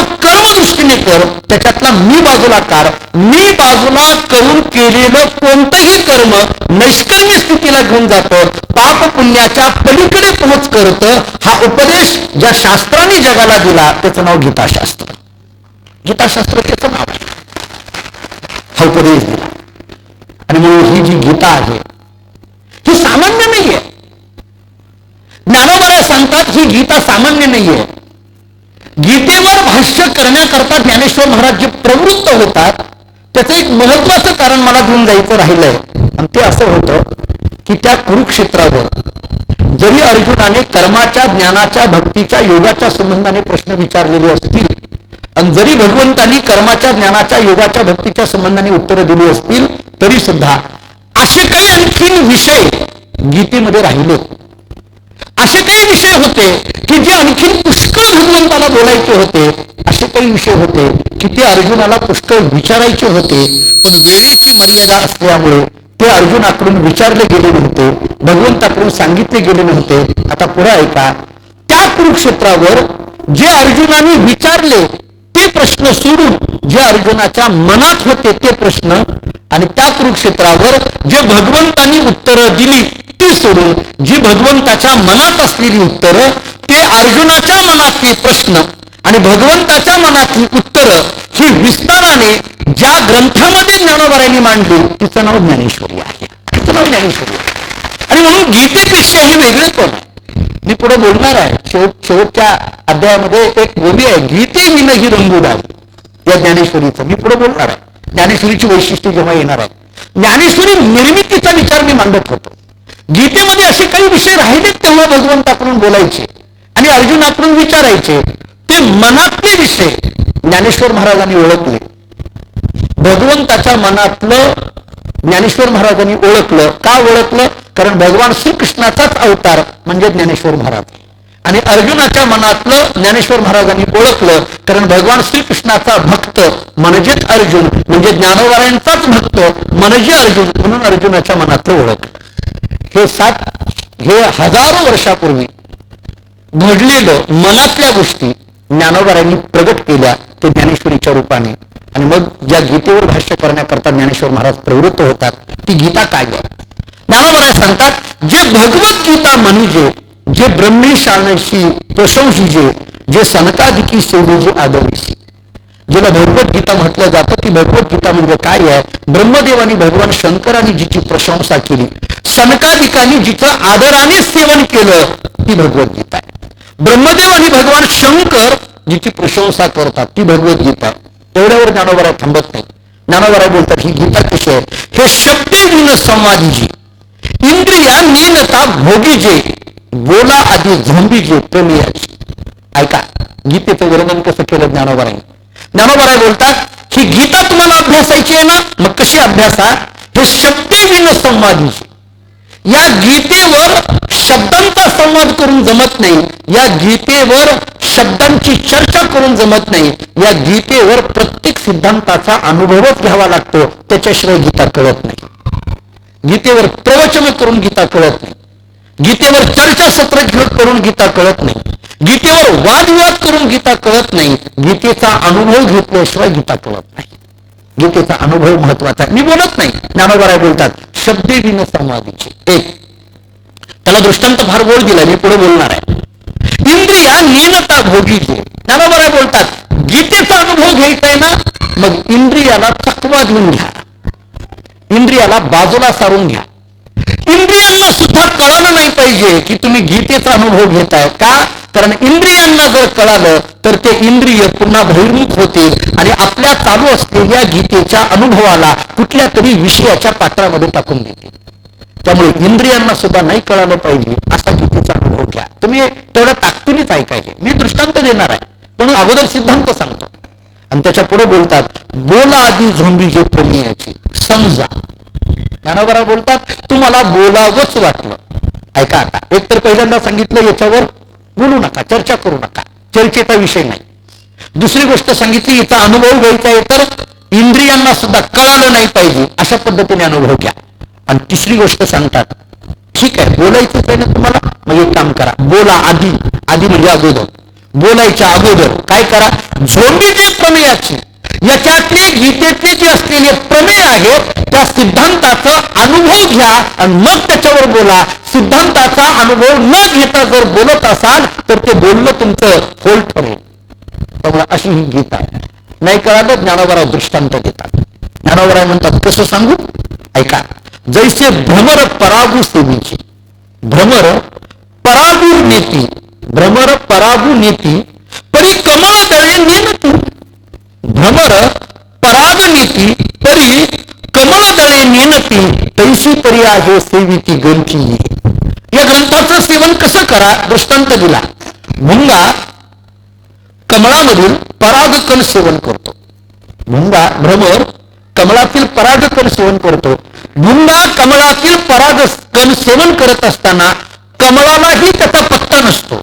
दृष्टीने कर, त्याच्यातला मी बाजूला काढ. मी बाजूला करून केलेलं कोणतंही कर्म नैष्कर्म्य स्थितीला घेऊन जातं, पाप पुण्याच्या पलीकडे पोहोच करतं. हा उपदेश ज्या शास्त्राने जगाला दिला त्याचं नाव गीताशास्त्र. गीताशास्त्र त्याचं नाव आहे, हा उपदेश दिला. आणि म्हणून ही जी गीता आहे ही सामान्य नाहीये. ज्ञानोबा सांगतात ही गीता सामान्य नाहीये. गीतेवर भाष्य करण्याकरता ज्ञानेश्वर महाराज जे प्रवृत्त होतात त्याचं एक महत्वाचं कारण मला घेऊन जायचं राहिलंय. आणि ते असं होतं की त्या कुरुक्षेत्रावर जरी अर्जुनाने कर्माच्या, ज्ञानाच्या, भक्तीच्या, योगाच्या संबंधाने प्रश्न विचारलेले असतील आणि जरी भगवंतांनी कर्माच्या, ज्ञानाच्या, योगाच्या, भक्तीच्या संबंधाने उत्तरं दिली असतील तरी सुद्धा असे काही आणखीन विषय गीतेमध्ये राहिले, असे काही विषय होते की जे आणखीन पुष्कळ भगवंताला बोलायचे होते, असे काही विषय होते की ते अर्जुनाला पुष्कळ विचारायचे होते. पण वेळेची मर्यादा असल्यामुळे ते अर्जुनाकडून विचारले गेले नव्हते, भगवंताकडून सांगितले गेले नव्हते. आता पुढे ऐका, त्या कुरुक्षेत्रावर जे अर्जुनाने विचारले ते प्रश्न सोडून जे अर्जुनाच्या मनात होते ते प्रश्न, आणि त्या कुरुक्षेत्रावर जे भगवंतांनी उत्तरं दिली ती सोडून जी भगवंताच्या मनात असलेली उत्तरं, ते अर्जुनाच्या मनातले प्रश्न आणि भगवंताच्या मनातली उत्तरं ही विस्ताराने ज्या ग्रंथामध्ये ज्ञानोबारायांनी मांडली तिचं नाव ज्ञानेश्वरी आहे. तिचं नाव ज्ञानेश्वरी आहे. आणि म्हणून गीतेपेक्षाही वेगळे कोण आहे. मी पुढे बोलणार आहे. शेवटच्या अध्यायामध्ये एक बोली आहे, गीते विनही रंगूडाल, या ज्ञानेश्वरीचं मी पुढे बोलणार आहे. ज्ञानेश्वरीची वैशिष्ट्य जेव्हा येणार आहे, ज्ञानेश्वरी निर्मितीचा विचार मी मांडत होतो. गीतेमध्ये असे काही विषय राहिलेत तेव्हा भगवंताकडून बोलायचे आणि अर्जुनाकडून विचारायचे. ते मनातले विषय ज्ञानेश्वर महाराजांनी ओळखले. भगवंताच्या मनातलं ज्ञानेश्वर महाराजांनी ओळखलं. का ओळखलं? कारण भगवान श्रीकृष्णाचाच अवतार म्हणजे ज्ञानेश्वर महाराज, आणि अर्जुनाच्या मनातलं ज्ञानेश्वर महाराजांनी ओळखलं कारण भगवान श्रीकृष्णाचा भक्त म्हणजेच अर्जुन, म्हणजे ज्ञानोबारायांचाच भक्त म्हणजे अर्जुन, म्हणून अर्जुनाच्या मनातलं ओळखलं. हे हजारो वर्षापूर्वी घडलेलं मनातल्या गोष्टी ज्ञानोबारायांनी प्रगट केल्या ते ज्ञानेश्वरीच्या रूपाने. आणि मग ज्या गीतेवर भाष्य करण्याकरता ज्ञानेश्वर महाराज प्रवृत्त होतात ती गीता काय आहे. ज्ञानोबाराय सांगतात, जे भगवद्गीता म्हणजे जे ब्रह्मेशानशी प्रशंसीजे, जे सनकादिकी सेवेजे आदरिसी. ज्याला भगवद्गीता म्हटलं जातं ती भगवद्गीता म्हणजे काय आहे. ब्रह्मदेवानी भगवान शंकरांनी जिची प्रशंसा केली, सनकादिकांनी जिचं आदराने सेवन केलं ती भगवद्गीता आहे. ब्रह्मदेव आणि भगवान शंकर जिची प्रशंसा करतात ती भगवद्गीता आहे. एवढ्यावर ज्ञानोबाराय थांबत नाही. ज्ञानोबाराय बोलतात ही गीता कशी आहे. हे शब्दे विन संवादीजी, इंद्रिया नीनता भोगीजे, बोला आधी झोंबीजे प्रमेयाची. ऐका गीतेचं वर्णन कसं केलं ज्ञानोबाराय. ज्ञानोबाराय बोलतात ही गीता तुम्हाला अभ्यासायची आहे ना, मग कशी अभ्यासा. हे शब्दे विन संवादीजी, या गीतेवर शब्दांचा संवाद करून जमत नाही. या गीतेवर शब्दांची चर्चा करून जमत नाही. या गीतेवर प्रत्येक सिद्धांताचा अनुभवच घ्यावा लागतो, त्याच्याशिवाय गीता कळत नाही. गीतेवर प्रवचन करून गीता कळत नाही. गीतेवर चर्चासत्र करून गीता कळत नाही. गीतेवर वादविवाद करून गीता कळत नाही. गीतेचा अनुभव घेतल्याशिवाय गीता कळत नाही. गीतेचा अनुभव महत्वाचा आहे. मी बोलत नाही. ज्ञानोबाराय बोलतात शब्दे विन संवादीचे. एक त्याला दृष्टांत फार गोड दिला, मी पुढे बोलणार आहे. इंद्रिया नीनता भोगीचे. ज्ञानोबाराय बोलतात गीतेचा अनुभव घ्यायचा आहे ना, मग इंद्रियाला थकवा देऊन घ्या, इंद्रियाला बाजूला सारून घ्या. इंद्रियांना सुद्धा कळालं नाही पाहिजे की तुम्ही गीतेचा अनुभव घेताय. का? कारण इंद्रियांना जर कळालं तर ते इंद्रिय पुन्हा बहिर्मुख होतील आणि आपल्या चालू असलेल्या गीतेच्या अनुभवाला कुठल्या तरी विषयाच्या पात्रामध्ये टाकून देतील. त्यामुळे इंद्रियांना सुद्धा नाही कळालं पाहिजे असा गीतेचा अनुभव घ्या. तुम्ही तेवढ्या ताकदीनेच ऐकायचे. मी दृष्टांत देणार आहे पण अगोदर सिद्धांत सांगतो. आणि त्याच्या पुढे बोलतात बोला आधी झोंबी जे प्रमेयाची. समजा ज्ञानोबाराय बोलतात तुम्हाला बोलावंच वाटलं. ऐका आता, एक तर पहिल्यांदा सांगितलं याच्यावर बोलू नका, चर्चा करू नका, चर्चेचा विषय नाही. दुसरी गोष्ट सांगितली याचा अनुभव घ्यायचा आहे तर इंद्रियांना सुद्धा कळालं नाही पाहिजे अशा पद्धतीने अनुभव घ्या. आणि तिसरी गोष्ट सांगतात ठीक आहे बोलायचंच आहे ना तुम्हाला, मग एक काम करा, बोला आधी. आधी म्हणजे अगोदर. बोलायच्या अगोदर काय करा, झोंबीचे प्रमेयाची, याच्यातले गीतेतले जे असलेले प्रमेय आहेत त्या सिद्धांताचा अनुभव घ्या आणि मग त्याच्यावर बोला. सिद्धांताचा अनुभव न घेता जर बोलत असाल तर ते बोलणं तुमचं फोल ठरेल. त्यामुळे अशी ही गीता आहे. नाही कळालं ज्ञानोबाराय दृष्टांत देतात. ज्ञानोबाराय म्हणतात कसं सांगू, ऐका. जैसे भ्रमर परागू सेवीची, भ्रमर परागू नेती, भ्रमर परागू नेती परी कमळ दळे नेनती. भ्रमर पराग नेती परी कमळ दळे नेनती, तैशी तरी आहे सेविती ग्रंथी. या ग्रंथाचं सेवन कसं करा दृष्टांत दिला. भुंगा कमळामधील परागकण सेवन करतो. भुंगा भ्रमर कमळातील परागकण सेवन करतो. भुंगा कमळातील परागकण सेवन करत असताना कमळालाही त्याचा पत्ता नसतो.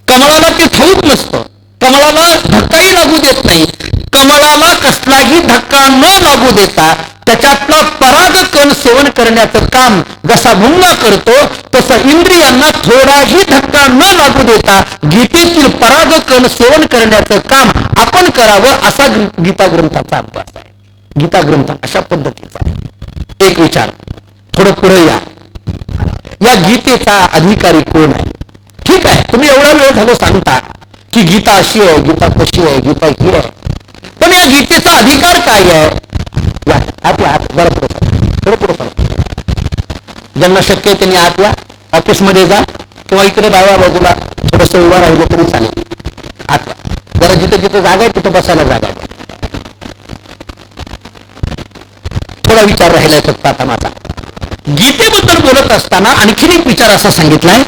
कमळाला ते ठाऊक नसतं. कमळाला धक्काही लागू देत नाही. कमळाला कसलाही धक्का न लागू देता त्याच्यातला पराग कण सेवन करण्याचं काम जसा मुंगा करतो तसं इंद्रियांना थोडाही धक्का न लागू देता गीतेतील पराग कण सेवन करण्याचं काम आपण करावं असा गीता ग्रंथाचा अभ्यास आहे. गीता ग्रंथ अशा पद्धतीचा आहे. एक विचार थोडं पुढे या गीतेचा अधिकारी कोण आहे? ठीक आहे, तुम्ही एवढा वेळ झालं सांगता की गीता अशी आहे, गीता कशी आहे, गीता ही आहे, पण या गीतेचा अधिकार काय आहे? ज्यांना शक्य आहे त्यांनी आत या, ऑफिसमध्ये जा किंवा इकडे डाव्या बाजूला थोडस उभा राहिलं तरी चालेल. आत जरा जिथं जिथं जागा आहे तिथं बसायला जागा आहे. थोडा विचार राहिलाय फक्त आता माझा. गीतेबद्दल बोलत असताना आणखीन एक विचार असा सांगितलाय,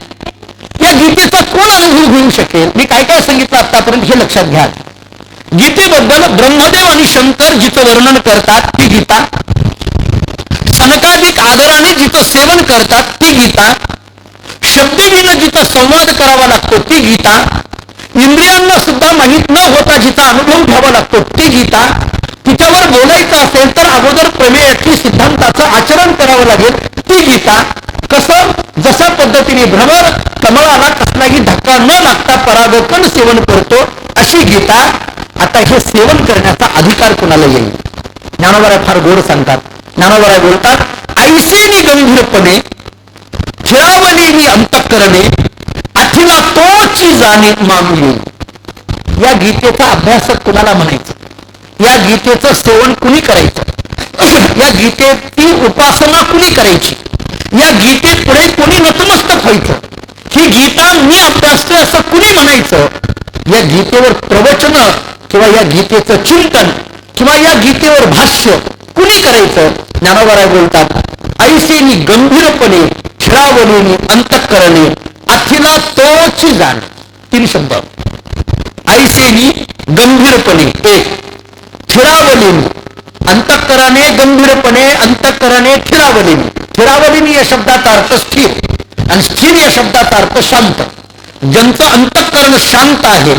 या गीतेचा कोण अनुभव घेऊ शकेल? मी काय काय सांगितलं आतापर्यंत हे लक्षात घ्या. गीतेबद्दल ब्रह्मदेव आणि शंकर जिचं वर्णन करतात ती गीता, सनकाधिक आदराने जिचं सेवन करतात ती गीता, शब्दहीन जिचा संवाद करावा लागतो ती गीता, इंद्रियांना सुद्धा माहीत न होता जिचा अनुभव घ्यावा लागतो ती गीता, तिच्यावर बोलायचं असेल तर अगोदर प्रमेयाची सिद्धांताचं आचरण करावं लागेल ती गीता, कसं जशा पद्धतीने भ्रमर कमळाला कसलाही धक्का न लागता परागकण सेवन करतो अशी गीता. आता हे सेवन करण्याचा अधिकार कोणाला येईल? ज्ञानोबा फार गोड सांगतात. ज्ञानोबा बोलतात, ऐसेनी गंभीरपणे खेळावली मी अंतःकरणे अथिला तोची जाणे मागली. या गीतेचा अभ्यासक कुणाला म्हणायचं? या गीतेचं सेवन कुणी करायचं? या गीतेची उपासना कुणी करायची? या गीतेत पुढे कोणी नतमस्तक व्हायचं? ही गीता मी अभ्यासते असं कुणी म्हणायचं? या गीतेवर प्रवचन किंवा या गीतेचं चिंतन किंवा या गीतेवर भाष्य कुणी करायचं? ज्ञानोबा बोलतात, ऐसेनी गंभीरपणे खेळावलेनी अंतःकरणे अथिला तोची जाण. 3 शब्द. ऐसेनी गंभीरपणे, एक खेळावलेनी अंतःकरणे, गंभीरपणे अंतःकरणे खेळावलेनी. खेळावलेनी या शब्दाचा अर्थ स्थिर आणि स्थिर या शब्दाचा अर्थ शांत. ज्यांचं अंतःकरण शांत आहे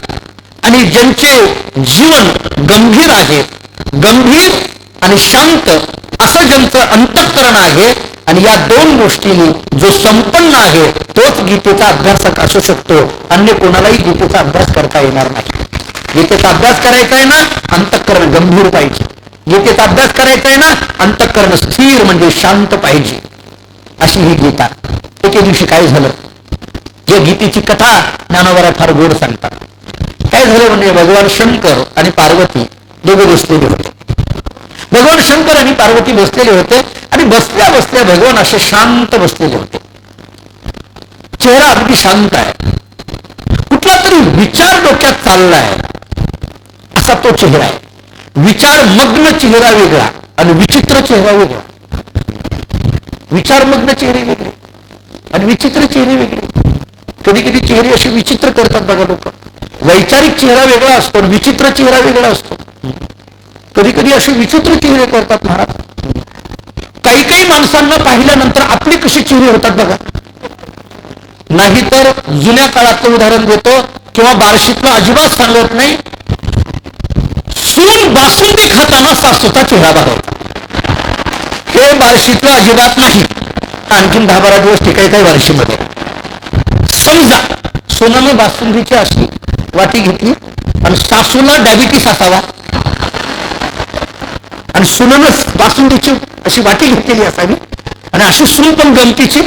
आणि ज्यांचे जीवन गंभीर आहे, गंभीर आणि शांत असं ज्यांचं अंतःकरण आहे आणि या 2 गोष्टींनी जो संपन्न आहे तोच गीतेचा अभ्यासक असू शकतो. अन्य कोणालाही गीतेचा अभ्यास करता येणार नाही. गीतेचा अभ्यास करायचा आहे ना, अंतःकरण गंभीर पाहिजे. गीतेचा अभ्यास करायचा आहे ना, अंतःकरण स्थिर म्हणजे शांत पाहिजे. अशी ही गीता. एके दिवशी काय झालं, या गीतेची कथा ज्ञानोबा फार गोड सांगतात. काय झालं म्हणजे भगवान शंकर आणि पार्वती दोघे बसलेले होते. भगवान शंकर आणि पार्वती बसलेले होते आणि बसल्या बसल्या भगवान असे शांत बसलेले होते. चेहरा अगदी शांत आहे. कुठला तरी विचार डोक्यात चाललाय असा तो चेहरा आहे. विचार मग्न चेहरा वेगळा आणि विचित्र चेहरा वेगळा. विचार मग्न चेहरे वेगळे आणि विचित्र चेहरे वेगळे. कधी कधी चेहरे असे विचित्र करतात बघा लोक. वैचारिक चेहरा वेगळा असतो, विचित्र चेहरा वेगळा असतो. कधी कधी असे विचित्र चेहरे करतात महाराज. काही काही माणसांना पाहिल्यानंतर आपले कसे चेहरे होतात बघा. नाहीतर जुन्या काळातलं उदाहरण देतो किंवा बार्शीतलं अजिबात सांगत नाही. सून बासुंदी खाताना सासूचा चेहरा बघायचा. हे बार्शीतलं अजिबात नाही. आणखीन 10-12 दिवस टिकायचं आहे बार्शीमध्ये. समजा सोनानं बासुंदीची अशी वाटी घेतली आणि सासूला डायबिटीस असावा आणि सुनानं बासुंदीची अशी वाटी घेतलेली असावी आणि अशी सून पण गमतीची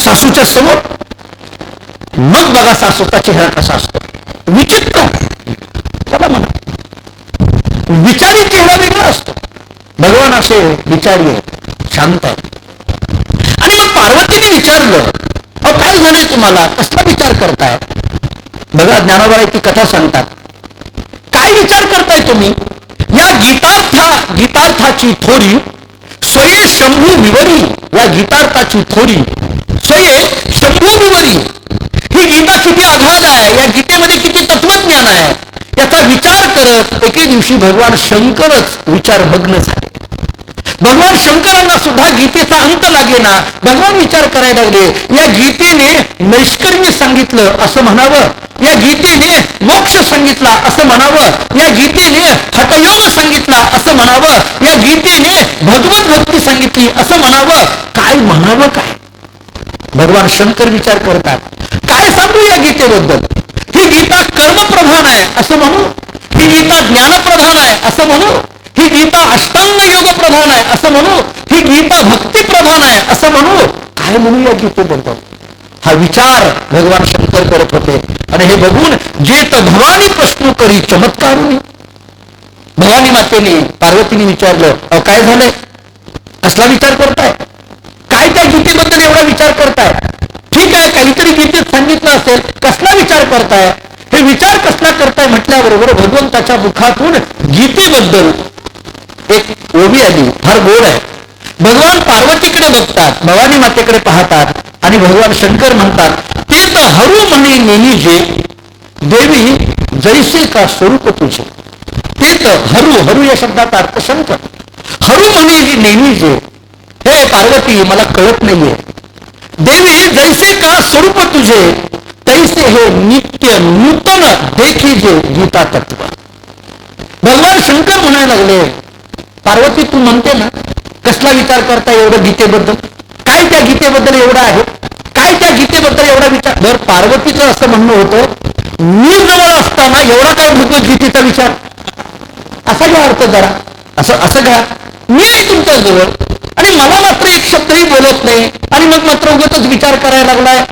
सासूच्या समोर. मग बघा सासूचा चेहरा कसा असतो. विचित्र. चला म्हणा विचारी चेहरा वेगळा असतो. भगवान असे विचारी आहे, शांत आहे. आणि मग पार्वतीने विचारलं, अहो काय झालंय तुम्हाला, कसला विचार करताय? बघा ज्ञानोबा ती कथा सांगतात. काय विचार करताय तुम्ही? या गीतार्थाची थोरी स्वये शंभू विवरी. या गीतार्थाची थोरी स्वये शंभू विवरी. ही गीता किती अगाध आहे, या गीतेमध्ये किती तत्वज्ञान आहे याचा विचार करत एके दिवशी भगवान शंकरच विचारमग्न झाले. भगवान शंकरांना सुद्धा गीतेचा अंत लागेना. भगवान विचार करायला लागले. या गीतेने नैष्कर्म्य सांगितलं असं म्हणावं, या गीतेने मोक्ष सांगितला असं म्हणावं, या गीतेने हठयोग सांगितला असं म्हणावं सांगावं काय? भगवान शंकर विचार करतात, काय सांगू या गीतेबद्दल? ही गीता कर्मप्रधान आहे असं म्हणू, ही गीता ज्ञानप्रधान आहे असं म्हणू, ही गीता अष्टांग योग प्रधान आहे असं म्हणू, ही गीता भक्ती प्रधान आहे असं म्हणू, काय म्हणू या गीतेबद्दल? हा विचार भगवान शंकर करत होते. आणि हे बघून जेत भवानी प्रश्न करी चमत्कार. भवानी मातेने पार्वतीने विचारलं, अहो काय झालंय? कसला विचार करताय? काय त्या गीतेबद्दल एवढा विचार करताय? ठीक आहे, काहीतरी गीतेत सांगितलं असेल, कसला विचार करताय? हे विचार कसला करताय म्हटल्याबरोबर भगवंताच्या मुखातून गीतेबद्दल एक ओवी आली, फार गोड आहे. भगवान पार्वतीकडे बघतात, भवानी मातेकडे पाहतात आणि भगवान शंकर म्हणतात, ते तर हरू म्हणे नेनिजे देवी जैसे का स्वरूप तुझे. ते तर हरू या शब्दाचा अर्थ शंकर. हरू म्हणे नेनिजे, हे पार्वती मला कळत नाहीये. देवी जैसे का स्वरूप तुझे तैसे हे नित्य नूतन देखीजे गीता तत्व. भगवान शंकर म्हणायला लागले, पार्वती तू म्हणते ना कसला विचार करता एवढं गीतेबद्दल? काय त्या गीतेबद्दल एवढं आहे? काय त्या गीतेबद्दल एवढा विचार? बरं, पार्वतीचं असं म्हणणं होतं, मी जवळ असताना एवढा काय भगवद्गीतेचा विचार? असा घ्या अर्थ जरा, असं घ्या, मी आहे तुमच्या जवळ आणि मला मात्र एक शब्दही बोलत नाही आणि मग मात्र उगाचच विचार करायला लागलाय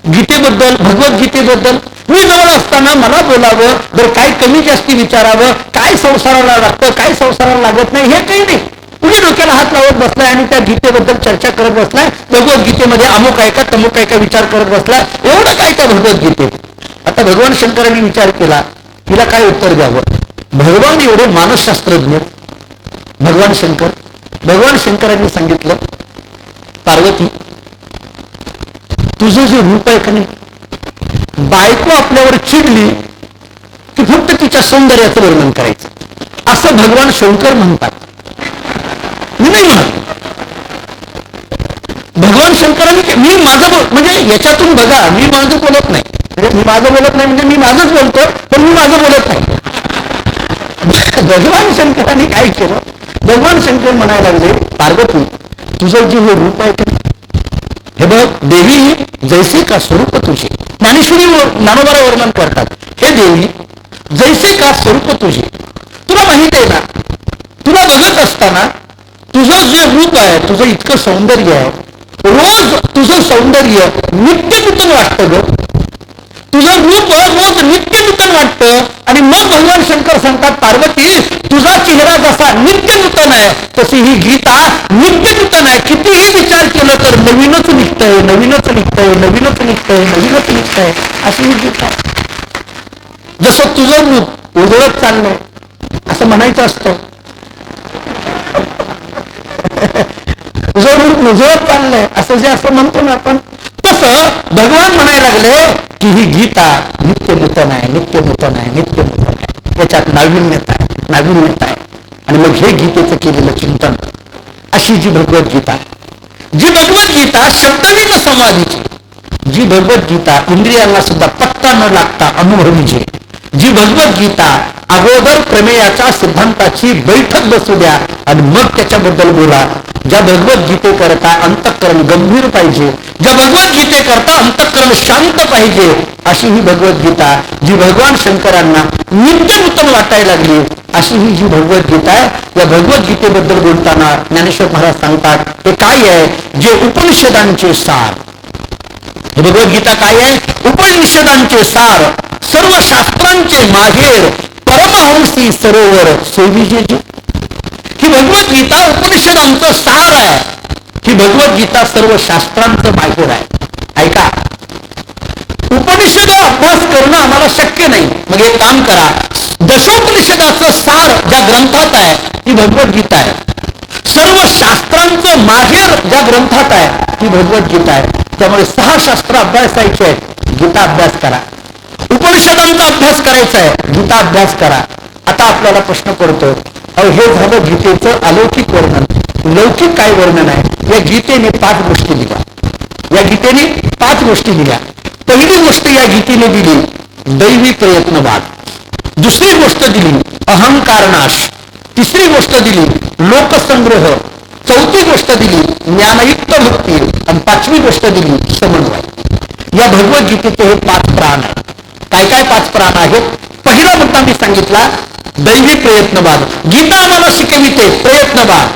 गीतेबद्दल, भगवद्गीतेबद्दल. मी जवळ असताना मला बोलावं, बरं काय कमी जास्ती विचारावं, काय संसाराला लागतं, काय संसाराला लागत नाही, हे काही नाही. तुम्ही डोक्याला हात लावत बसलाय आणि त्या गीतेबद्दल चर्चा करत बसलाय. भगवद्गीतेमध्ये अमुक आहे का तमुक आहे का विचार करत बसलाय. एवढं काय त्या भगवद्गीतेत? आता भगवान शंकरांनी विचार केला, तिला काय उत्तर द्यावं? भगवान एवढे मानसशास्त्रज्ञ भगवान शंकरांनी सांगितलं, पार्वती तुझं जे रूप आहे का नाही, बायको आपल्यावर चिडली की फक्त तिच्या सौंदर्याचं वर्णन करायचं असं भगवान शंकर म्हणतात. मी नाही म्हणत. भगवान शंकरांनी मी माझं म्हणजे याच्यातून बघा, मी माझं बोलत नाही, मी माझं बोलत नाही म्हणजे मी माझंच बोलतो, पण मी माझं बोलत नाही. भगवान शंकरांनी काय केलं? भगवान शंकर म्हणायला लागले, पार्वती तुझं जे हे रूप आहे की हे बघ, देवी जैसे का स्वरूप तुझे. ज्ञानेश्वरी ज्ञानोबाला वर्णन करतात, हे देवी जैसे का स्वरूप तुझे. तुला माहित आहे ना, तुला बघत असताना तुझं जे रूप आहे, तुझं इतकं सौंदर्य आहे, रोज तुझं सौंदर्य नित्य नूतन वाटतं ग. तुझं रूप रोज नित्य नूतन वाटतं. आणि मग भगवान शंकर सांगतात, पार्वती तुझा चेहरा जसा नित्य नूतन आहे तशी ही गीता नित्य नूतन आहे. कितीही विचार केलं तर नवीनच निघतंय, नवीनच निघतंय, नवीनच निघतंय, नवीनच निघतंय, अशी ही गीता. जसं तुझं रूप उजळत चाललंय असं म्हणायचं असतं, तुझं रूप उजळत चाललंय असं जे असं म्हणतो ना आपण, तसं भगवान म्हणायला लागले की ही गीता नित्य नूतन आहे, नित्य नूतन आहे, नित्य नूतन आहे. त्याच्यात नाविन्यता आहे, नाविन्यता आहे. आणि मग हे गीतेचं केलेलं चिंतन, अशी जी भगवद्गीता, जी भगवद्गीता शब्दविन संवादीची, जी भगवद्गीता इंद्रियांना सुद्धा पत्ता न लागता अनुभवीची, जी भगवद्गीता अगोदर प्रमेयाच्या सिद्धांताची बैठक बसू द्या आणि मग त्याच्याबद्दल बोला. ज्या भगवद्गीतेकरता अंतःकरण गंभीर पाहिजे, ज्या भगवद्गीतेकरता अंतःकरण शांत पाहिजे, अशी ही भगवद्गीता, जी भगवान शंकरांना नित्य नूतन वाटायला लागली, अशी ही जी भगवद्गीता आहे. या भगवद्गीतेबद्दल बोलताना ज्ञानेश्वर महाराज सांगतात, हे काय आहे? जे उपनिषदांचे सार. हे भगवद्गीता काय आहे? उपनिषदांचे सार, सर्व शास्त्रांचे माहेर, परमहंसी सरोवर सेविजे. ही भगवद्गीता उपनिषदांचं सार आहे. ही भगवद्गीता सर्व शास्त्रांचं माहेर आहे. ऐका, उपनिषद अभ्यास करणं आम्हाला शक्य नाही, मग एक काम करा, दशोपनिषदाचं सार ज्या ग्रंथात आहे ती भगवद्गीता आहे. सर्व शास्त्रांचं माहेर ज्या ग्रंथात आहे ती भगवद्गीता आहे. त्यामुळे 6 शास्त्र अभ्यासायचे आहेत, गीता अभ्यास करा. उपनिषदांचा अभ्यास करायचा आहे, गीता अभ्यास करा. आता आपल्याला प्रश्न पडतो, अहो हे झालं गीतेचं अलौकिक वर्णन. लौकिक काय वर्णन आहे? या गीतेने 5 गोष्टी दिल्या. या गीतेने 5 गोष्टी दिल्या. पहिली गोष्ट या गीतेने दिली दैवी प्रयत्नवाद. दुसरी गोष्ट दिली अहंकार नाश. तिसरी गोष्ट दिली लोकसंग्रह. चौथी गोष्ट दिली ज्ञानयुक्त भक्ती आणि पाचवी गोष्ट दिली समन्वय. या भगवद्गीतेचे हे 5 प्राण आहेत. काय काय 5 प्राण आहेत? पहिला मुद्दा मी सांगितला दैवी प्रयत्नवाद. गीता आम्हाला शिकविते प्रयत्नवाद,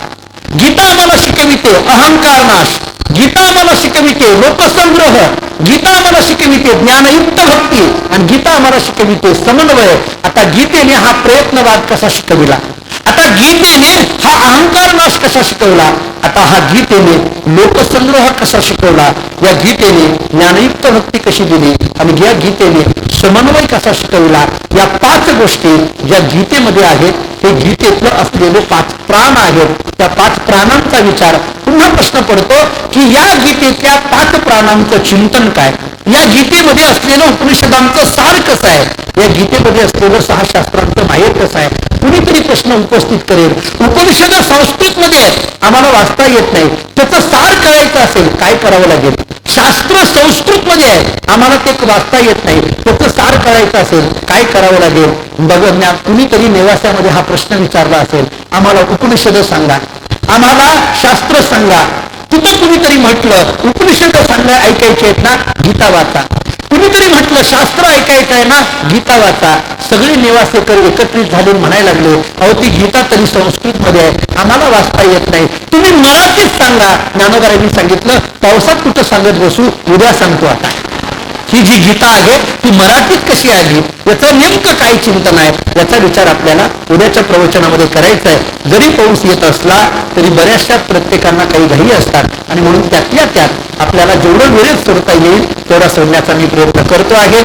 गीता आम्हाला शिकविते अहंकार नाश, गीता आम्हाला शिकविते लोकसंग्रह, गीता आम्हाला शिकविते ज्ञानयुक्त भक्ती आणि गीता आम्हाला शिकविते समन्वय. आता गीतेने हा प्रयत्नवाद कसा शिकविला, आता गीतेने हा अहंकार नाश कसा शिकवला, आता हा गीतेने लोकसंग्रह कसा शिकवला, या गीतेने ज्ञानयुक्त भक्ती कशी दिली आणि या गीतेने समन्वय कसा शिकवला. या 5 गोष्टी ज्या गीतेमध्ये आहेत हे गीतेतलं असलेले 5 प्राण आहेत. त्या 5 प्राणांचा विचार पुन्हा प्रश्न पडतो की या गीतेतल्या 5 प्राणांचं चिंतन काय, या गीतेमध्ये असलेलं उपनिषदांचं सार कसं आहे, या गीतेमध्ये असलेलं 6 शास्त्रांचं माहेर कसं आहे. कुणीतरी प्रश्न उपस्थित करेल उपनिषद संस्कृत मध्ये आहेत आम्हाला वाचता येत नाही, त्याचं सार कळायचं असेल काय करावं लागेल. शास्त्र संस्कृत मध्ये आहे आम्हाला ते वाचता येत नाही, त्याचं सार कळायचं असेल काय करावं लागेल. बघा कुणीतरी नेवास्यामध्ये हा प्रश्न विचारला असेल आम्हाला उपनिषद सांगा, आम्हाला शास्त्र सांगा. तिथं कुणीतरी म्हटलं उपनिषद सांगा ऐकायचे आहेत ना गीता वाचा, कुणीतरी म्हटलं शास्त्र ऐकायचं आहे ना गीता वाचा. सगळे नेवासेकर एकत्रित झाले म्हणायला लागले अहो ती गीता तरी संस्कृत मध्ये आहे आम्हाला वाचता येत नाही, तुम्ही मराठीत सांगा. ज्ञानोबारांनी सांगितलं पावसात कुठं सांगत बसू, उद्या सांगतो. आता ही जी गीता आहे ती मराठीत कशी आली याचं नेमकं काय चिंतन आहे याचा विचार आपल्याला उद्याच्या प्रवचनामध्ये करायचा आहे. जरी पाऊस येत असला तरी बऱ्याचशा प्रत्येकांना काही घाई असतात आणि म्हणून त्यातल्या त्यात आपल्याला जेवढं वेळेत सोडता येईल तेवढा सोडण्याचा मी प्रयत्न करतो आहे.